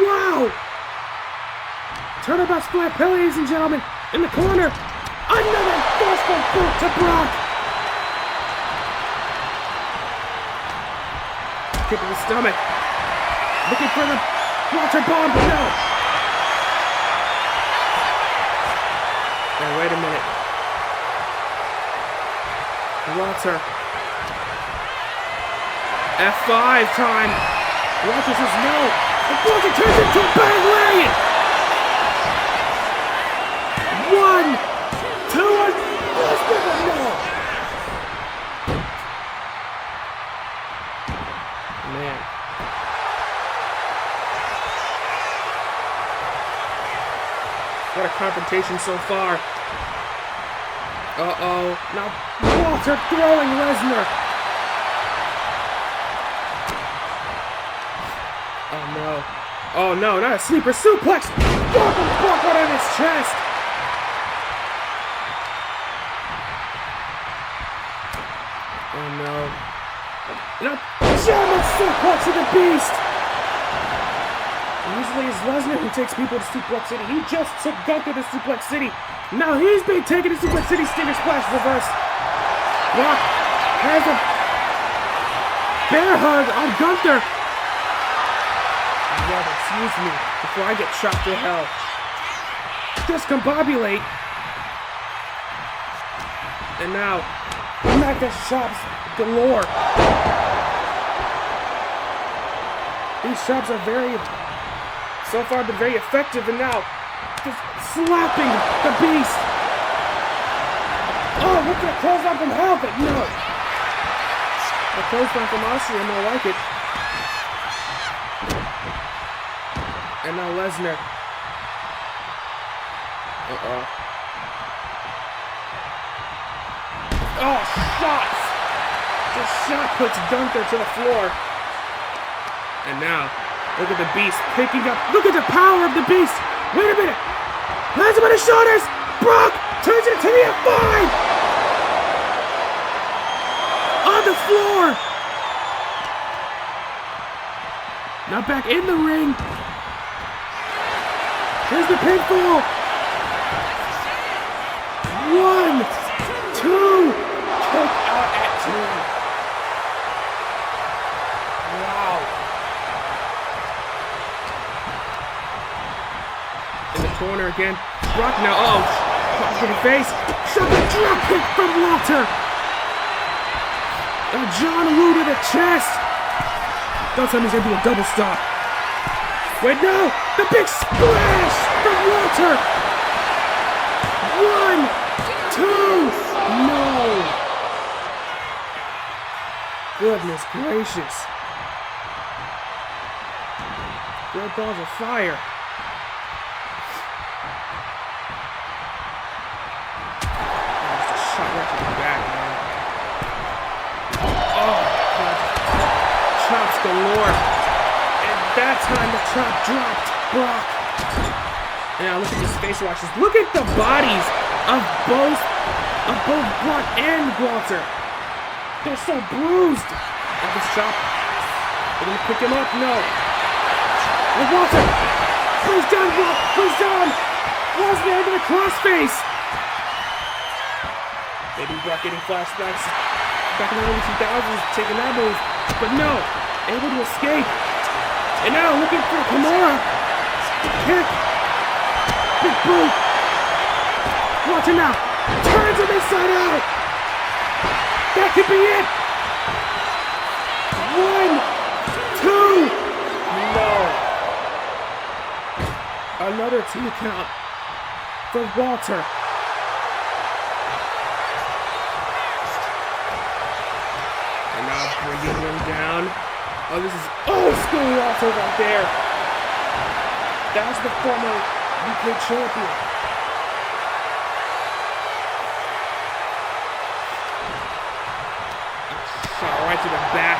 Wow. Turnabout splat, ladies and gentlemen. In the corner. Another forceful boot to Brock. Kick to the stomach. Looking for the Walter bomb, but no. Now, wait a minute. Walter. F5 time. Walter says no. And Walter turns into a bang lariat. 1, 2, and no. Man. What a confrontation so far. Uh-oh. Now Walter throwing Lesnar. Oh no. Oh no, not a sleeper suplex. Walk out of his chest. Oh no. Now German suplex to the Beast. Usually it's Lesnar who takes people to Suplex City. He just took Gunther to Suplex City. Now he's being taken to Suplex City. Stinger Splash reverse. Brock has a bear hug on Gunther. Yeah, excuse me, before I get chopped to hell. Discombobulate. And now, Magda chops galore. These chops are so far been very effective, and now just slapping the Beast. Oh, look at the clothesline from hell, but no. The clothesline from Austria, more like it. And now Lesnar. Uh-oh. Oh, shots! The shot puts Gunther to the floor. And now, look at the Beast picking up. Look at the power of the Beast. Wait a minute. Lands him on his shoulders. Brock turns it to the F5. On the floor. Now back in the ring. Here's the pinfall. 1, 2. Kick out at 2. Wow. In the corner again. Brock now. Oh, Brock to the face. Shot the drop kick from Walter. And John Woo to the chest. Don't tell me he's gonna do a double stop. Wait, no! The big splash from Walter. 1, 2. No. Goodness gracious. Red balls of fire. Shot right to the back, man. Oh, God. Chops galore. And that time the chop dropped Brock. And now look at these face washes. Look at the bodies of both Brock and Walter. They're so bruised. At this chop. They're gonna pick him up. No. And Walter. Who's down, Brock? Who's down? Lesnar into the crossface. Maybe Brock getting flashbacks back in the early 2000s, taking that move. But no, able to escape. And now looking for Kimura. Kick. Big boot. Watch him now. Turns him inside out. That could be it. 1, 2. No. Another 2 count for Walter. Bringing him down. Oh, this is old school Walter right there. That's the former UK champion. Shot right to the back.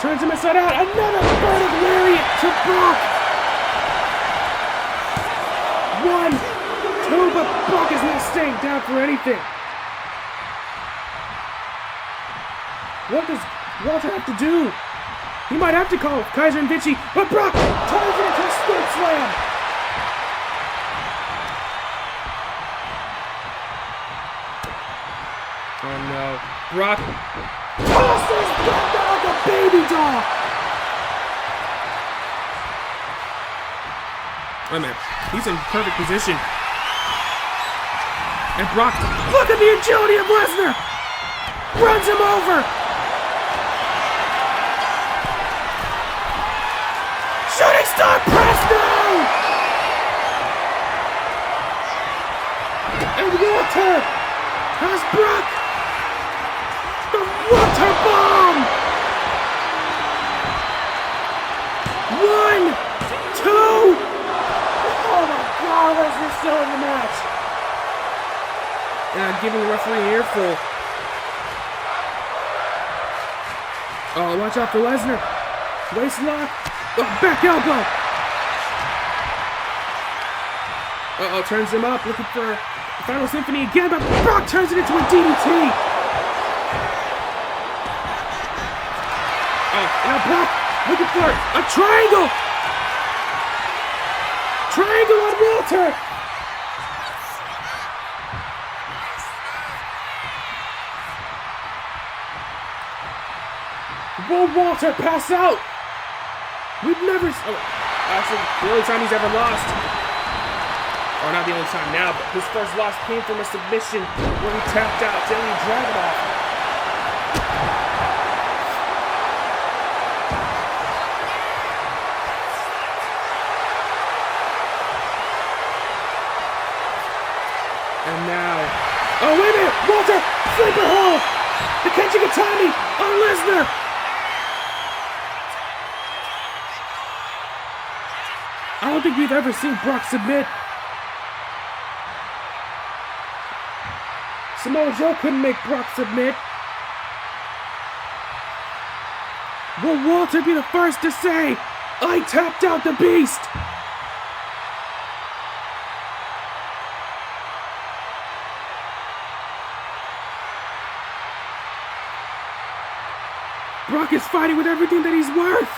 Turns him inside out. Another burning lariat to Brock. 1, 2, but Brock is not staying down for anything. What does Walter have to do? He might have to call Kaiser and Vinci, but Brock turns it into a split slam. Oh no. Brock Tosses Brock like a baby doll. Wait a minute. He's in perfect position. And Brock, look at the agility of Lesnar! Runs him over. Shooting star press now. And Walter has Brock. The Water Bomb. 1, 2. Oh my God, Lesnar's still in the match. And I'm giving the referee an earful. Oh, watch out for Lesnar. Waist lock. Oh, back elbow. Uh-oh, turns him up, looking for Final Symphony again, but Brock turns it into a DDT. Oh, Now Brock looking for a triangle. Triangle on Walter. Will Walter pass out? We've never... actually, the only time he's ever lost. Or not the only time now, but his first loss came from a submission where he tapped out to Ilja Dragunov. And now... Oh, wait a minute! Walter! Sleeper hold! The Kenjigatami on Lesnar! I don't think we've ever seen Brock submit. Samoa Joe couldn't make Brock submit. Will Walter be the first to say, I tapped out the beast? Brock is fighting with everything that he's worth.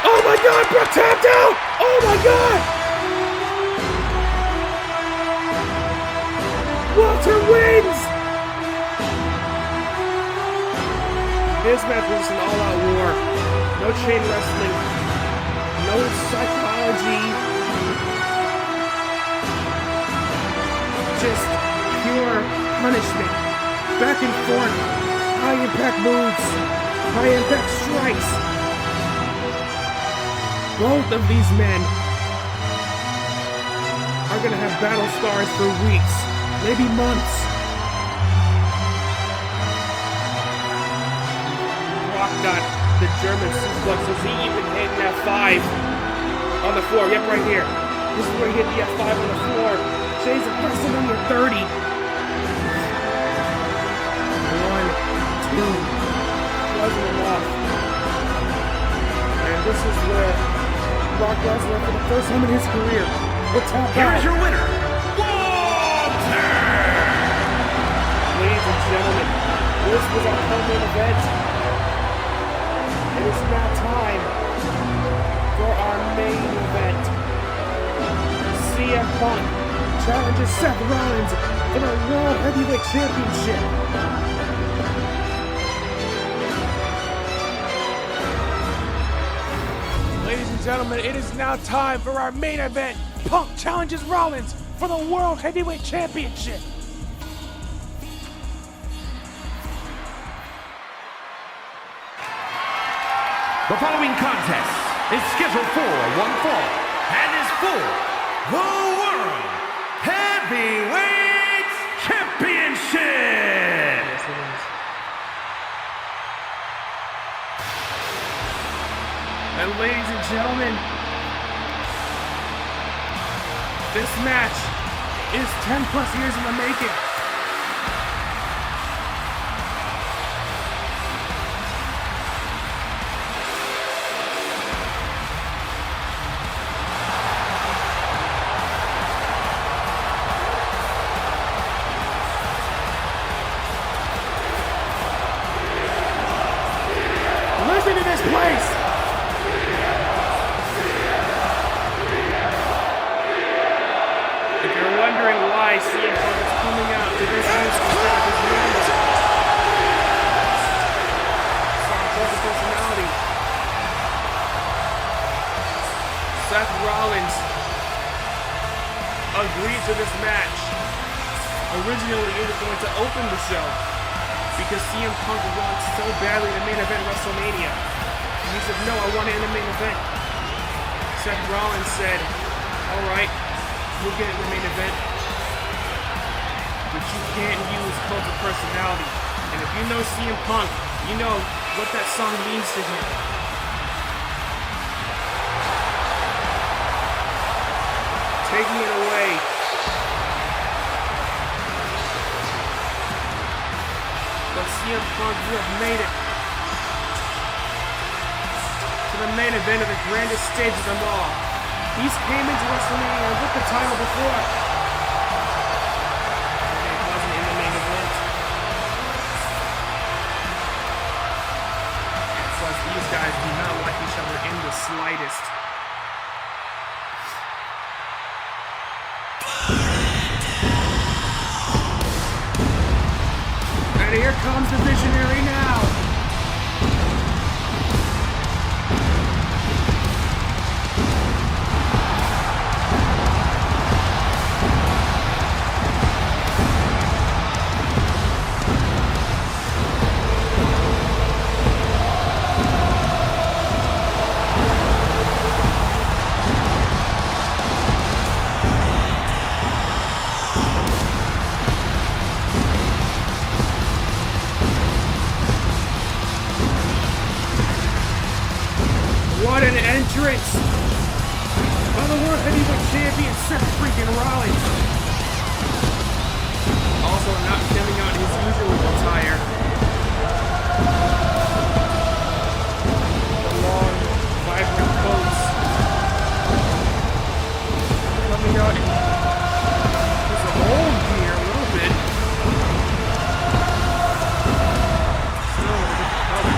Oh my God, Brock tapped out! Oh my God! Walter wins! This match was an all-out war. No chain wrestling. No psychology. Just pure punishment. Back and forth. High impact moves. High impact strikes. Both of these men are gonna have battle scars for weeks, maybe months. Brock got the German suplex as he even hit an F5 on the floor. Yep, right here. This is where he hit the F5 on the floor. Shades of WrestleMania 30. 1, 2. Wasn't enough. And this is where Brock Lesnar, for the first time in his career, will tap out. Here's your winner, Walter! Ladies and gentlemen, this was our co-main event. It is now time for our main event. CM Punk challenges Seth Rollins for the World Heavyweight Championship. Ladies and gentlemen, it is now time for our main event. Punk challenges Rollins for the World Heavyweight Championship. The following contest is scheduled for one fall and is for the World Heavyweight Championship. And ladies and gentlemen, this match is 10 plus years in the making. Listen to this place! If you're wondering why CM Punk is coming out to this news instead of his normal soft personality, Seth Rollins agreed to this match. Originally, he was going to open the show because CM Punk wants so badly to main event WrestleMania. And he said, no, I want it in the main event. Seth Rollins said, all right, we'll get it in the main event, but you can't use cult of personality. And if you know CM Punk, you know what that song means to him. Taking it away. But CM Punk, you have made it to the main event of the grandest stage of them all. He's came into WrestleMania with the title before. And it wasn't in the main event. Plus, these guys do not like each other in the slightest. And here comes the visionary now. What an entrance by the World Heavyweight Champion Seth freaking Rollins. Also not coming out his usual attire. The long, vibrant coats. Coming out in his old gear a little bit. Still a different color.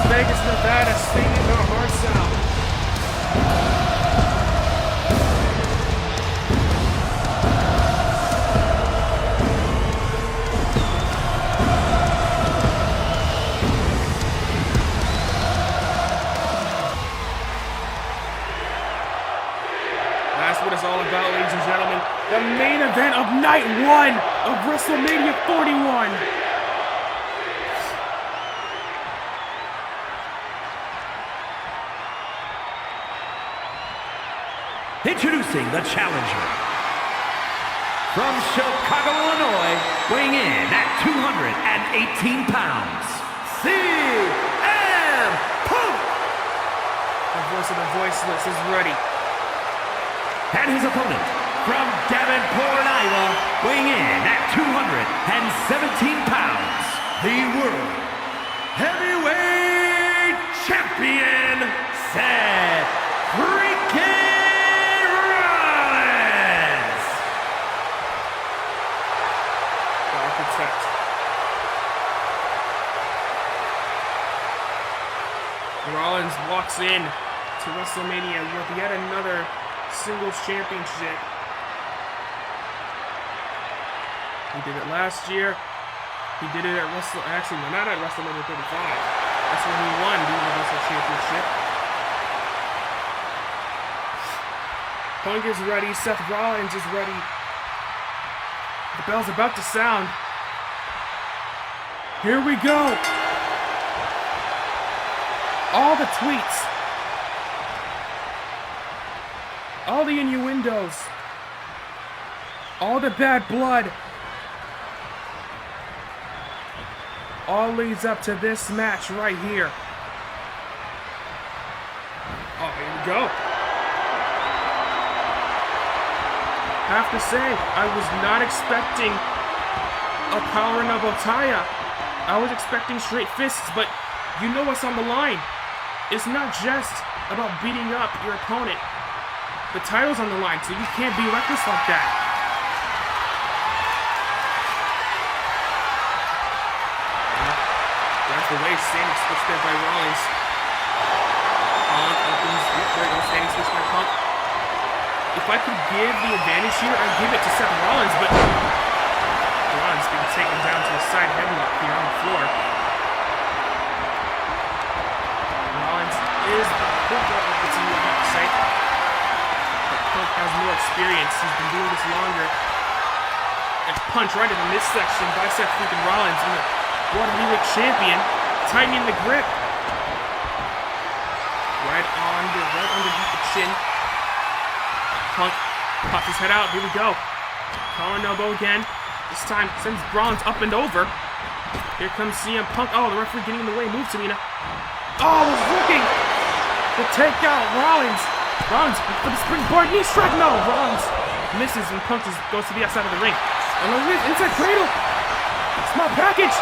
Vegas, Nevada, singing our hearts out. That's what it's all about, ladies and gentlemen. The main event of night 1 of WrestleMania 41. Introducing the challenger. From Chicago, Illinois, weighing in at 218 pounds, CM Punk! The voice of the voiceless is ready. And his opponent, from Davenport, Iowa, weighing in at 217 pounds, the World Heavyweight Champion, Seth freaking Rollins walks in to WrestleMania with yet another singles championship. He did it last year. He did it at not at WrestleMania 35. That's when he won the Universal Championship. Punk is ready. Seth Rollins is ready. The bell's about to sound. Here we go. All the tweets, all the innuendos, All the bad blood. All leads up to this match right here. Oh, here we go. Have to say, I was not expecting a collar and a bow tie. I was expecting straight fists, but you know what's on the line. It's not just about beating up your opponent. The title's on the line, so you can't be reckless like that. That's the way standing switch there by Rollins. There we go, standing switch by Punk. If I could give the advantage here, I'd give it to Seth Rollins, but Rollins being taken down to the side headlock here on the floor. Rollins is the hooker of the team, I have to say. But Punk has more experience. He's been doing this longer. And punch right in the midsection by Seth freaking Rollins, and the World Heavyweight Champion tightening the grip. Right underneath the chin. Punk pops his head out. Here we go. Collar and elbow again. This time sends Rollins up and over. Here comes CM Punk. Oh, the referee getting in the way. Move, Tamina. Oh, was looking to take out Rollins. Rollins for the springboard knee strike. No, Rollins misses and Punk just goes to the outside of the ring. And look at this inside cradle. Small package.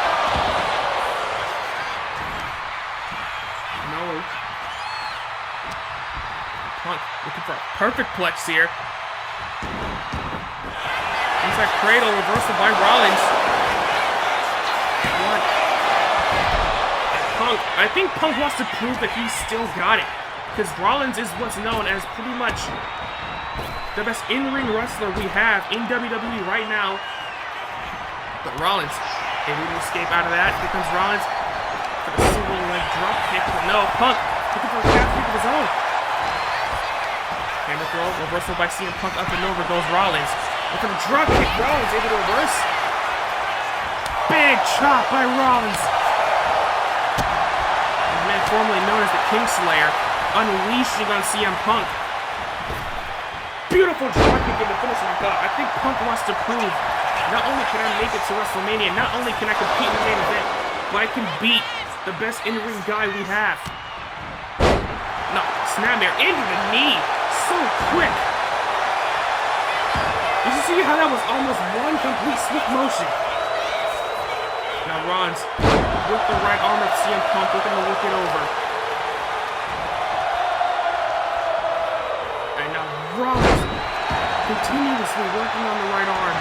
No. Punk looking for a perfect plex here. Inside cradle, reversal by Rollins. What? Punk. I think Punk wants to prove that he's still got it. Because Rollins is what's known as pretty much the best in-ring wrestler we have in WWE right now. But Rollins able to escape out of that. Here comes Rollins for the single leg drop kick. But no, Punk looking for a calf kick of his own. Hammer throw, reversal by CM Punk, up and over goes Rollins. With a drop kick, Rollins able to reverse. Big chop by Rollins. The man formerly known as the Kingslayer, unleashing on CM Punk. Beautiful drop kick in the finish like that. I think Punk wants to prove, not only can I make it to WrestleMania, not only can I compete in the main event, but I can beat the best in-ring guy we have. No, snapmare into the knee. So quick. Did you see how that was almost one complete swift motion? Now Rollins with the right arm of CM Punk looking to look it over. And now Rollins continuously working on the right arm.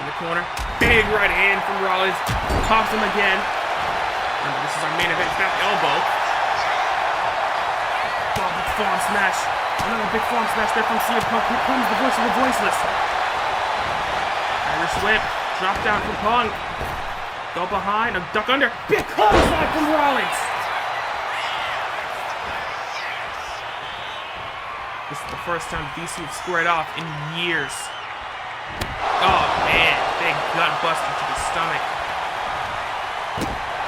In the corner. Big right hand from Rollins. Pops him again. Remember, this is our main event back elbow. Big farm smash. Another big farm smash there from CM Punk. Here comes the voice of the voiceless. Irish whip. Drop down from Punk. Go behind. A duck under. Big clothesline from Rollins. This is the first time these two have squared off in years. Oh man. Big gut buster to the stomach.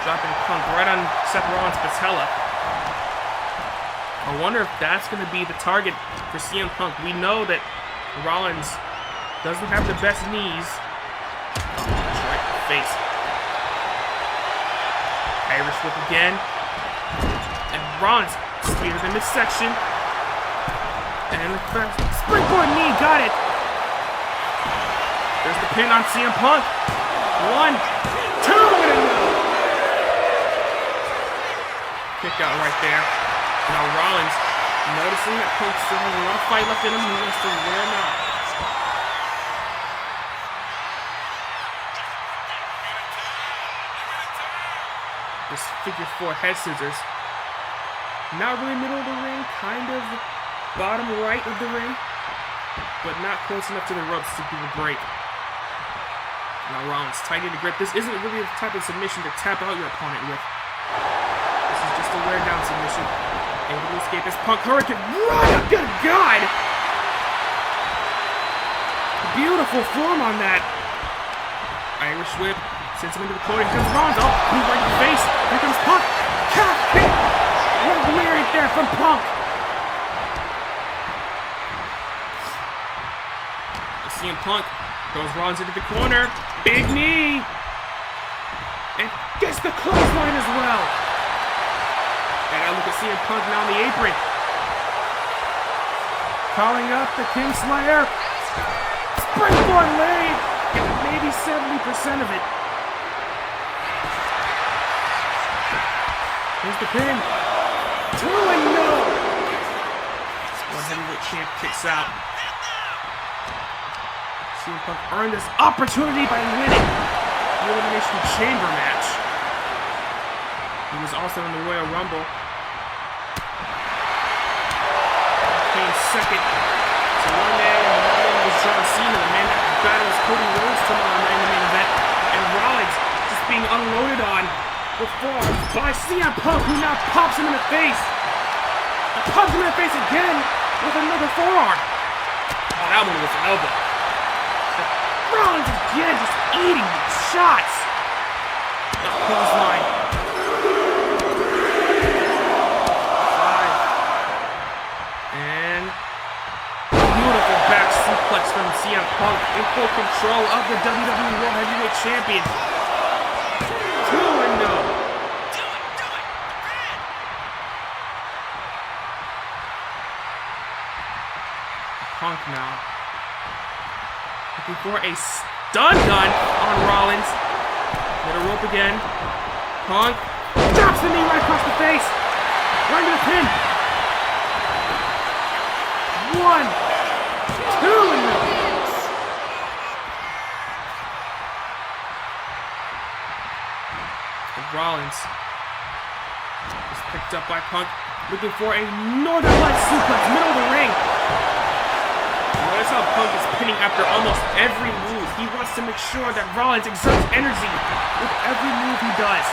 Dropping Punk right on Seth Rollins' patella. I wonder if that's going to be the target for CM Punk. We know that Rollins doesn't have the best knees. Oh, that's right in the face. Irish whip again. And Rollins spear to the midsection. And the first springboard knee, got it. There's the pin on CM Punk. 1, 2, and a no. Kick out right there. Now Rollins, noticing that Punk still has a lot of fight left in him, he wants to wear him out. This figure 4 head scissors. Not really middle of the ring, kind of bottom right of the ring, but not close enough to the ropes to give a break. Now Rollins tightening the grip. This isn't really the type of submission to tap out your opponent with. This is just a wear down submission. Able to escape this Punk Hurricane. Right! Good God! Beautiful form on that. Irish whip. Sends him into the corner. Here comes Rollins. Oh, knee right in the face. Here comes Punk. Calf kick. What a lariat there from Punk. CM Punk throws Rollins into the corner. Big knee. And gets the clothesline as well. And I look at CM Punk now on the apron. Calling up the Kingslayer. Springboard leg. Maybe 70% of it. Here's the pin. 2-0. One heavyweight champ kicks out. CM Punk earned this opportunity by winning the Elimination Chamber match. He was also in the Royal Rumble. Came second to one man, and the other was John Cena. The man that battles Cody Rhodes tomorrow night in the main event. And Rollins just being unloaded on with forearms by CM Punk, who now pops him in the face. And pops him in the face again with another forearm. Oh, that one was an elbow. Rollins again just eating these shots. The clothesline. 5. And beautiful back suplex from CM Punk in full control of the WWE World Heavyweight Champion. 2-0. Punk now. Looking for a stun gun on Rollins. Hit a rope again. Punk drops the knee right across the face. Right into the pin. 1, 2-0. Rollins is picked up by Punk. Looking for a Northern Lights suplex, middle of the ring. Notice how Punk is pinning after almost every move. He wants to make sure that Rollins exerts energy with every move he does.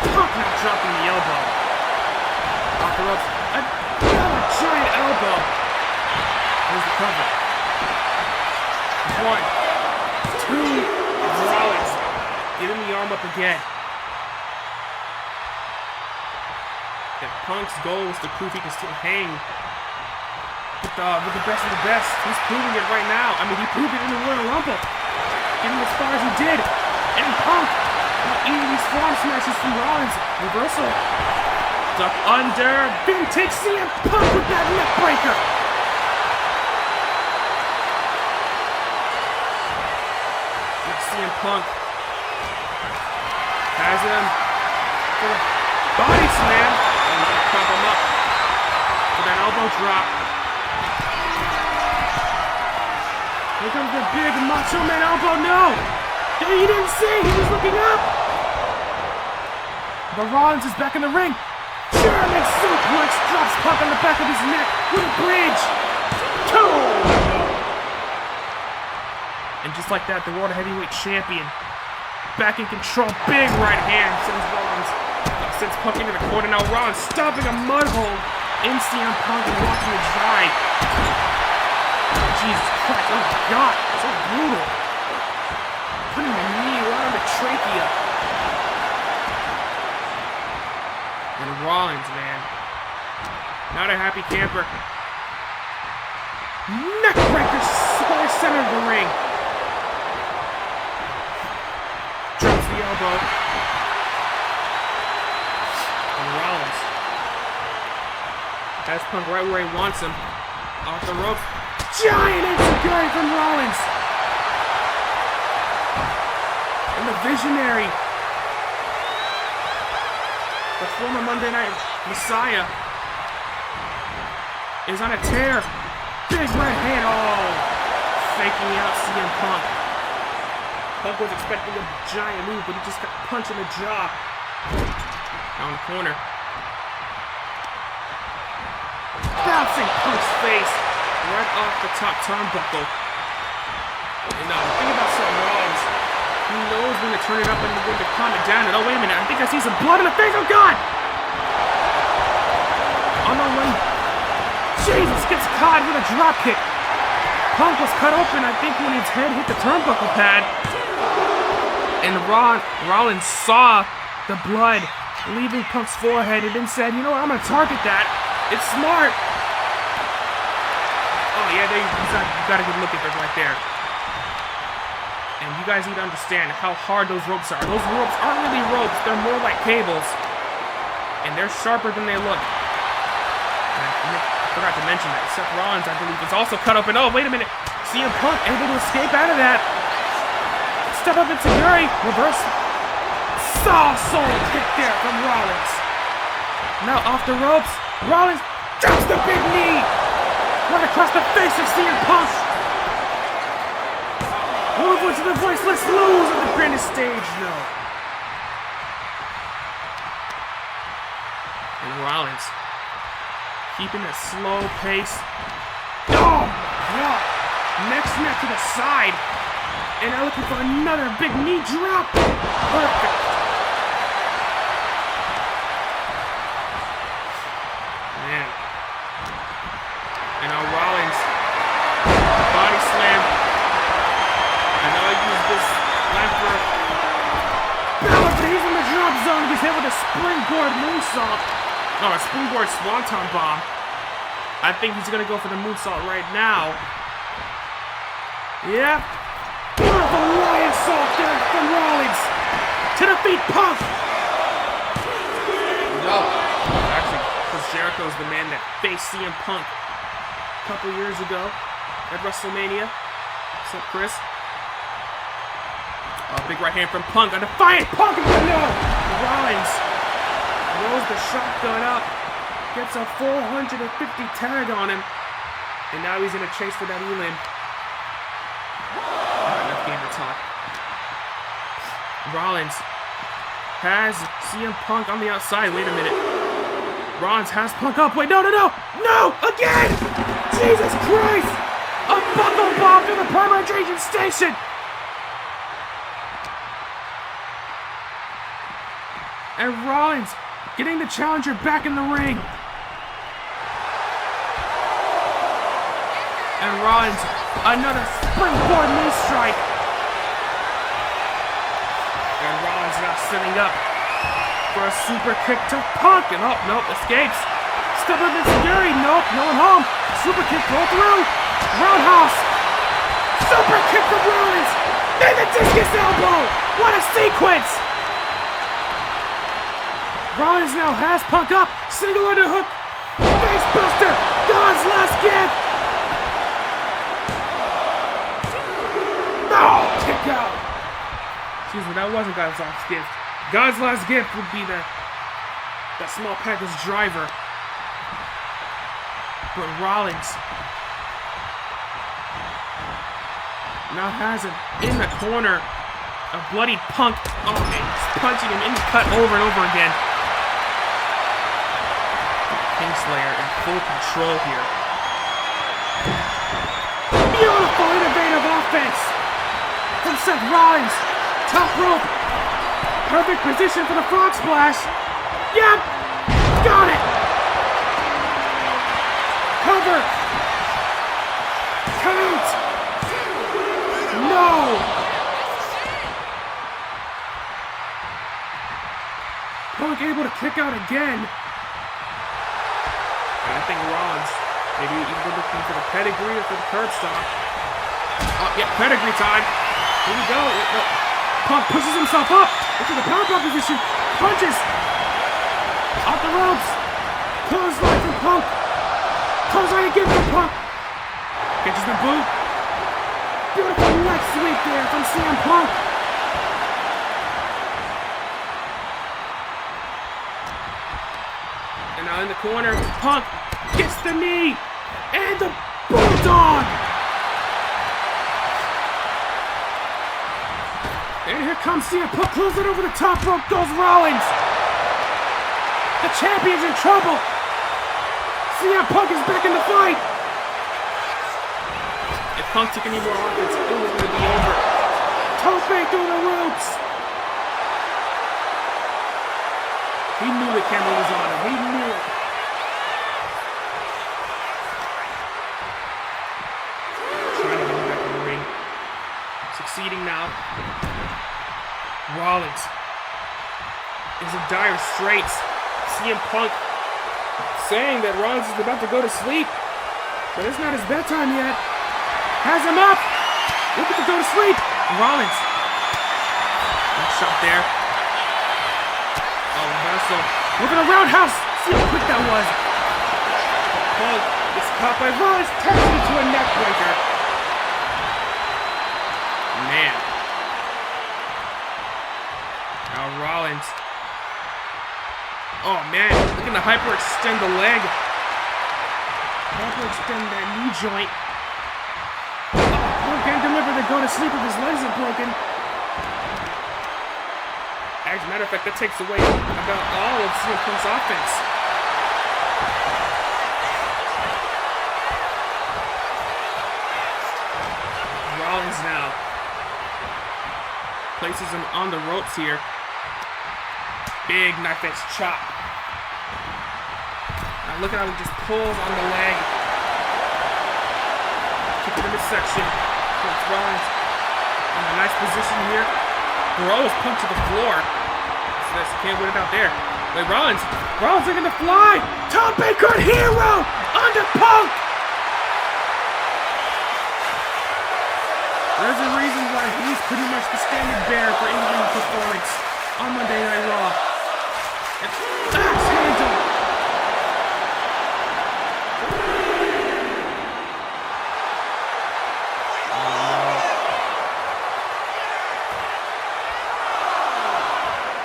Punk now dropping the elbow. Off the ropes. Another giant elbow. There's the cover. 1, 2. Rollins getting the arm up again. And Punk's goal was to prove he can still hang with the best of the best. He's proving it right now. I mean, he proved it in the Royal Rumble, getting as far as he did. And Punk eating these forearm smashes from Rollins. Reversal. Duck under. Vintage CM Punk with that neck breaker. CM Punk has him for a body slam. And he's gonna pump him up for that elbow drop. Here comes the big Macho Man elbow. No! He didn't see! He was looking up! But Rollins is back in the ring. German suplex drops Punk on the back of his neck with a bridge. 2! And just like that, the World Heavyweight Champion back in control. Big right hand sends Punk into the corner. Now Rollins stopping a mud hole in CM Punk and walking it dry. Jesus Christ, oh God, so brutal. Putting the knee right on the trachea. And Rollins, man, not a happy camper. Neckbreaker square center of the ring. Drops the elbow. And Rollins has Punk right where he wants him. Off the ropes. Giant insecurity from Rollins. And the Visionary, the former Monday Night Messiah, is on a tear. Big right hand. Oh, faking out CM Punk. Punk was expecting a giant move, but he just got punched in the jaw. Down the corner. Bouncing Punk's face right off the top turnbuckle. And the thing about Seth Rollins, he knows when to turn it up and when to calm it down. And oh, wait a minute, I think I see some blood in the face. Oh, God! On the way. Jesus gets caught with a drop kick. Punk was cut open, I think, when his head hit the turnbuckle pad. And Rollins saw the blood leaving Punk's forehead and then said, you know what, I'm going to target that. It's smart. Oh, yeah, you gotta get a look at that right there. And you guys need to understand how hard those ropes are. Those ropes aren't really ropes, they're more like cables. And they're sharper than they look. And I forgot to mention that Seth Rollins, I believe, is also cut open. Oh, wait a minute. CM Punk able to escape out of that. Step up into Yuri. Reverse soul kick there from Rollins. Now off the ropes. Rollins drops the big knee. Right across the face of CM Punk. Move to the voiceless lose on the grandest stage. No. And Rollins keeping a slow pace. Oh, God. Next snap to the side. And now looking for another big knee drop. Perfect. Man. And now Rollins. Body slam. I know I used this left for Balor, but he's in the drop zone. He's hit with a springboard moonsault. No, a springboard swanton bomb. I think he's gonna go for the moonsault right now. Yep. Beautiful lion salt there from Rollins. To defeat Punk. No. Actually, Chris Jericho's the man that faced CM Punk a couple years ago at WrestleMania. What's up, Chris? Oh, big right hand from Punk. A defiant Punk. No. Rollins rolls the shotgun up. Gets a 450 tag on him. And now he's in a chase for that Elim. Enough gamer talk. Rollins has CM Punk on the outside. Wait a minute. Rollins has Punk up. Wait, no! Again! Jesus Christ! A buckle bomb to the penetration station! And Rollins getting the challenger back in the ring. And Rollins, another springboard knee strike. And Rollins now setting up for a super kick to Punk. And oh, nope, escapes. Step up into Fury. Nope, no one home. Super kick, roll through. Roundhouse. Super kick from Rollins. And the discus elbow. What a sequence. Rollins now has Punk up. Single underhook. Face buster. God's last gift. No! Kick out. Excuse me, that wasn't God's last gift. God's last gift would be that small package driver. But Rollins now has him in the corner. A bloody Punk. Oh, man, he's punching him in the cut over and over again. Kingslayer in full control here. Beautiful, innovative offense from Seth Rollins. Top rope. Perfect position for the frog splash. Yep. Got it. Cover. Count. No. Punk able to kick out again. And I think Rollins maybe either looking for the pedigree or for the curb stop. Oh, yeah, pedigree time. Here we go. Punk pushes himself up into the power bomb position. Punches. Off the ropes. Clothesline from Punk. Clothesline again from Punk. Catches the boot. Beautiful leg sweep there from CM Punk. And now in the corner, Punk gets the knee. And the Bulldog. And here comes CM Punk, close it over the top rope, goes Rollins. The champion's in trouble. CM Punk is back in the fight. If Punk took any more offense, it was going to be over. Tope through the ropes. He knew the camera was on him. He knew it. Trying to get him back in the ring. Succeeding now. Rollins is in dire straits. CM Punk saying that Rollins is about to go to sleep. But it's not his bedtime yet. Has him up. Looking to go to sleep. Rollins. Good shot there. Oh, reversal. Look at the roundhouse. See how quick that was. Punk is caught by Rollins. Turns into a neck breaker. Man. Now Rollins. Oh man, looking to hyperextend the leg. Hyperextend that knee joint. Oh, can't deliver the go to sleep if his legs are broken. As a matter of fact, that takes away about all of CM Punk's offense. Rollins now places him on the ropes here. Big knife edge chop. Now look at how he just pulls on the leg. Keep it in this section. Puts Rollins in a nice position here. Throws Punk to the floor. So this can't win it out there. Wait, Rollins looking to fly. Tom Baker hero under Punk. There's a reason why he's pretty much the standard bearer for in-ring performance on Monday Night Raw. And axe handle.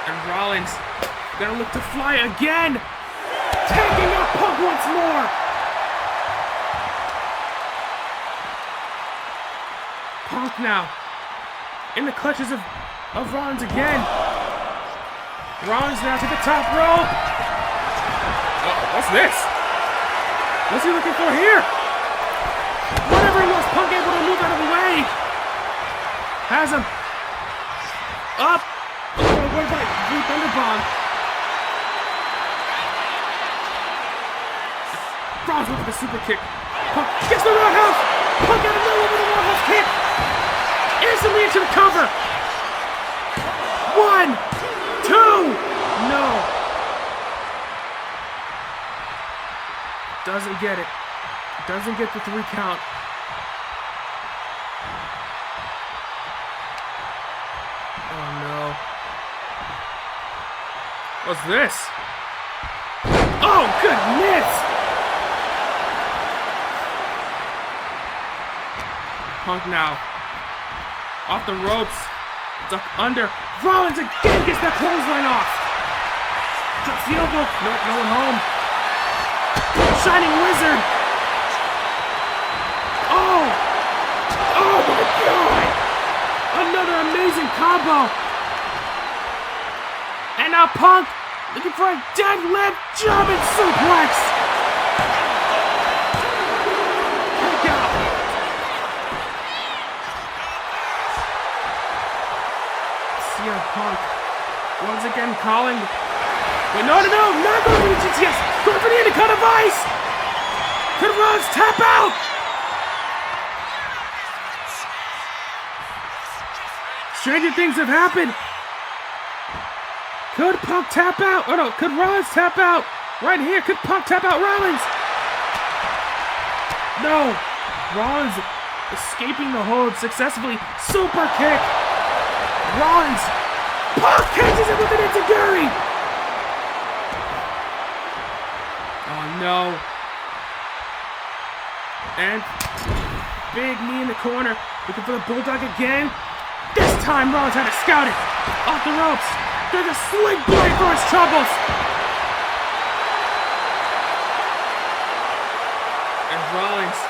And Rollins gonna look to fly again, taking out Punk once more. Punk now in the clutches of Rollins again. Rollins now to the top rope. What's this? What's he looking for here? Whatever it was, Punk able to move out of the way. Has him up. What about Blue Thunderbomb? Rollins with the super kick. Punk gets the roundhouse. Punk out of nowhere with the roundhouse kick. Instantly into the cover. 1, 2. No. Doesn't get it. Doesn't get the 3 count. Oh no. What's this? Oh, good miss! Punk now. Off the ropes. Duck under. Rollins again gets that clothesline off. Drops the elbow. Nope, no one home. Shining Wizard. Oh! Oh my god! Another amazing combo. And now Punk looking for a deadlift German suplex. Kick out. CM Punk once again calling. Wait, no, not going for the GTS. Going for the Intercontinental of Ice. Could Rollins tap out? Stranger things have happened. Could Punk tap out? Oh no, could Rollins tap out? Right here, could Punk tap out Rollins? No. Rollins escaping the hold successfully. Super kick. Rollins. Punk catches it with an enziguri. Oh no. And big knee in the corner. Looking for the Bulldog again. This time Rollins had to scout it. Off the ropes. There's a sling blade for his troubles. And Rollins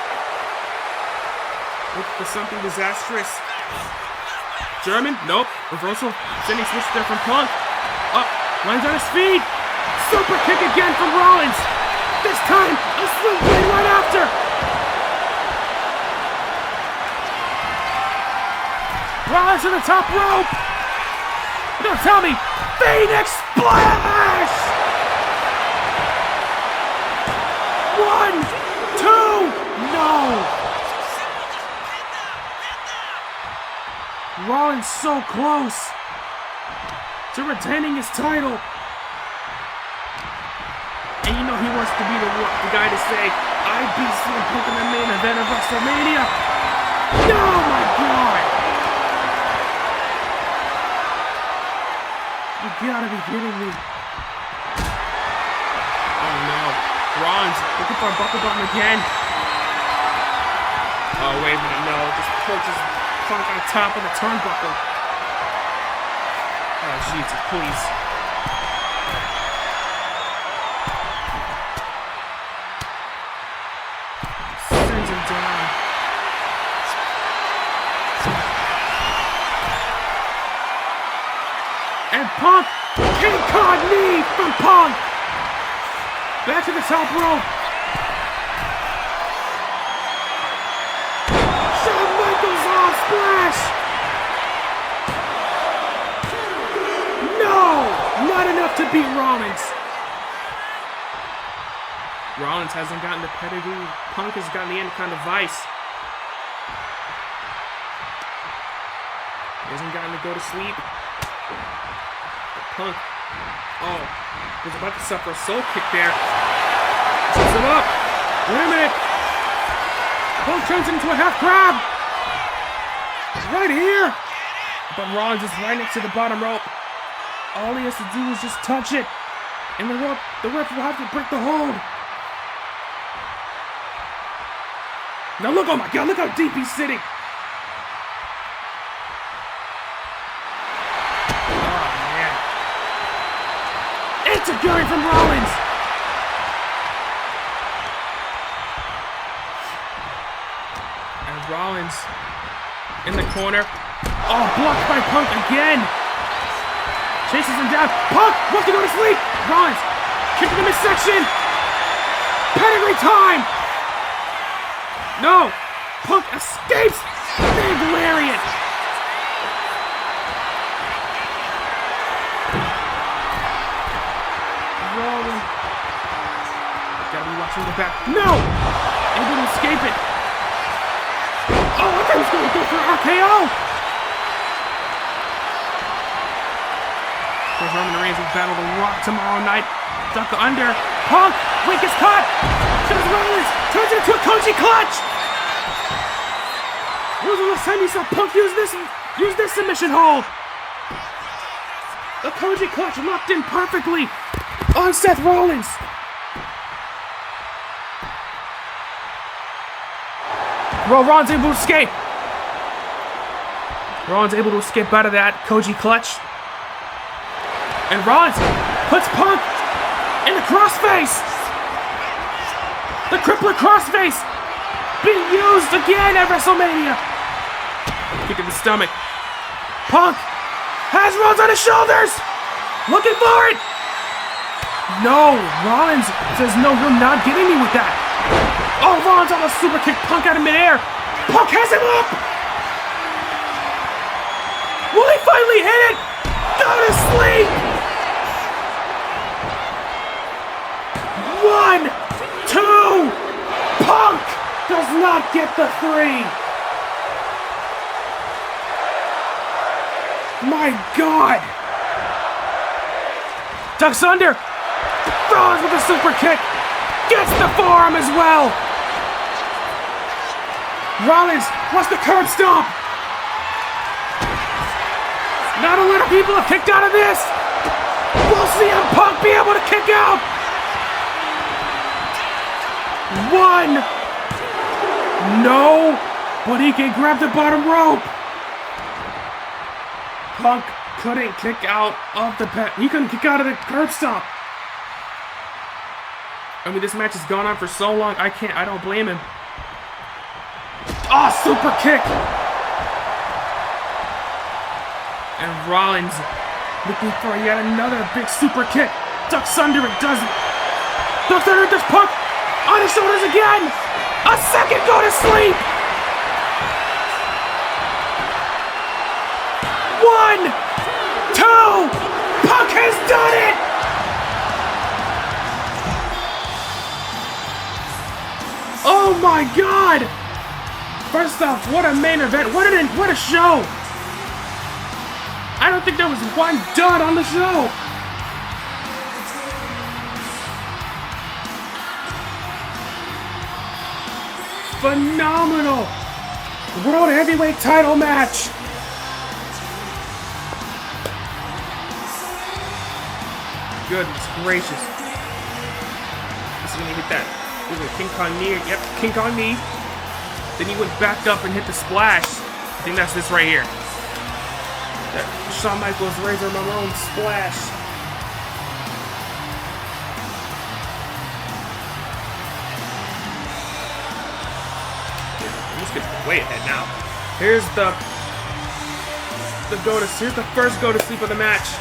looking for something disastrous. German? Nope. Reversal. Sending switch there from Punk. Up. Lands on his feet. Super kick again from Rollins. This time, a sling blade right after. Rollins to the top rope. Don't tell me. Phoenix Splash! 1, 2, no! Rollins so close to retaining his title. And you know he wants to be the guy to say, I beat CM Punk in the main main event of WrestleMania. Oh my God! You gotta be kidding me. Oh no. Rollins looking for a buckle button again. Oh, wait a minute, no. Just punches Punk on top of the turnbuckle. Oh, Jesus, please. Sends him down. And Punk, King Kong knee from Punk. Back to the top rope. Shawn Michaels off splash. No, not enough to beat Rollins. Rollins hasn't gotten the pedigree. Punk has gotten the kind of vice. He hasn't gotten to go to sleep. Punk, oh, was about to suffer a soul kick there. Sets him up. Wait a minute. Punk turns into a half crab. Right here. But Rollins is right next to the bottom rope. All he has to do is just touch it. And the ref will have to break the hold. Now look, oh my God, look how deep he's sitting. Interfering from Rollins. And Rollins in the corner. Oh, blocked by Punk again. Chases him down. Punk wants to go to sleep. Rollins kick to the midsection. Pedigree time. No. Punk escapes. Big lariat. Gotta be watching the back. No! Able to escape it. Oh, I thought he was going to go for an RKO. There's Roman Reigns will battle The Rock tomorrow night. Duck under. Punk! Wink is caught! Shows Rollins! Turns it into a Koji clutch! When was the last time you saw Punk use this submission hold? The Koji clutch locked in perfectly on Seth Rollins. Rollins able to escape. Rollins able to escape out of that Koji clutch. And Rollins puts Punk in the crossface. The crippler crossface being used again at WrestleMania. Kick in the stomach. Punk has Rollins on his shoulders. Looking for it. No, Rollins says no, you're not getting me with that. Oh, Rollins almost super kicked Punk out of midair. Punk has him up. Will he finally hit it? Go to sleep. 1, 2. Punk does not get the 3. My God. Ducks under. Rollins with a super kick. Gets the forearm as well. Rollins wants the curb stomp. Not a lot of people have kicked out of this. We'll see him Punk be able to kick out. 1. No, but he can grab the bottom rope. Punk couldn't kick out of the pet. He couldn't kick out of the curb stomp. I mean, this match has gone on for so long. I don't blame him. Oh, super kick. And Rollins looking for yet another big super kick. Ducks under it, doesn't. Ducks under it, does Punk on his shoulders again. A second go to sleep. 1, 2. Punk has done it. Oh my God! First off, what a main event! What a show! I don't think there was one dud on the show. phenomenal World Heavyweight title match. Goodness gracious. He's gonna hit that. Ooh, King Kong knee. Yep, King Kong knee. Then he went back up and hit the splash. I think that's this right here. That Shawn Michaels Razor Ramon splash. I'm just getting way ahead now. Here's the here's the first go to sleep of the match.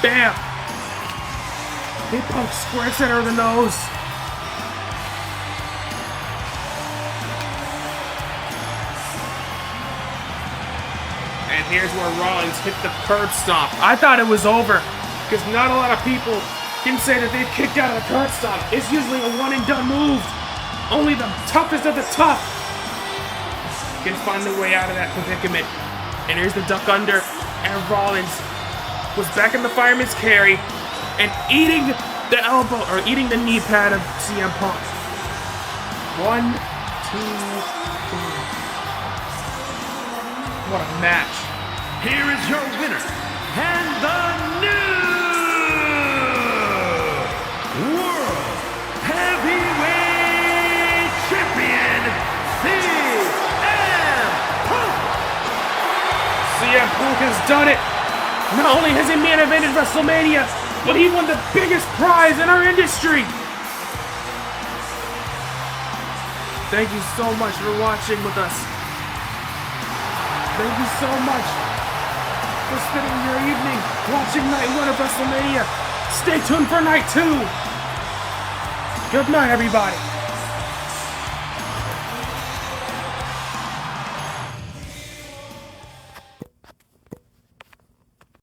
Bam! He punked square center of the nose. And here's where Rollins hit the curb stomp. I thought it was over because not a lot of people can say that they've kicked out of the curb stomp. It's usually a one and done move. Only the toughest of the tough can find their way out of that predicament. And here's the duck under, and Rollins was back in the fireman's carry and eating the elbow, or eating the knee pad of CM Punk. 1, 2, 3. What a match. Here is your winner, and the new World Heavyweight Champion, CM Punk! CM Punk has done it. Not only has he main evented WrestleMania, but he won the biggest prize in our industry. Thank you so much for watching with us. Thank you so much for spending your evening watching Night 1 of WrestleMania. Stay tuned for Night 2. Good night, everybody.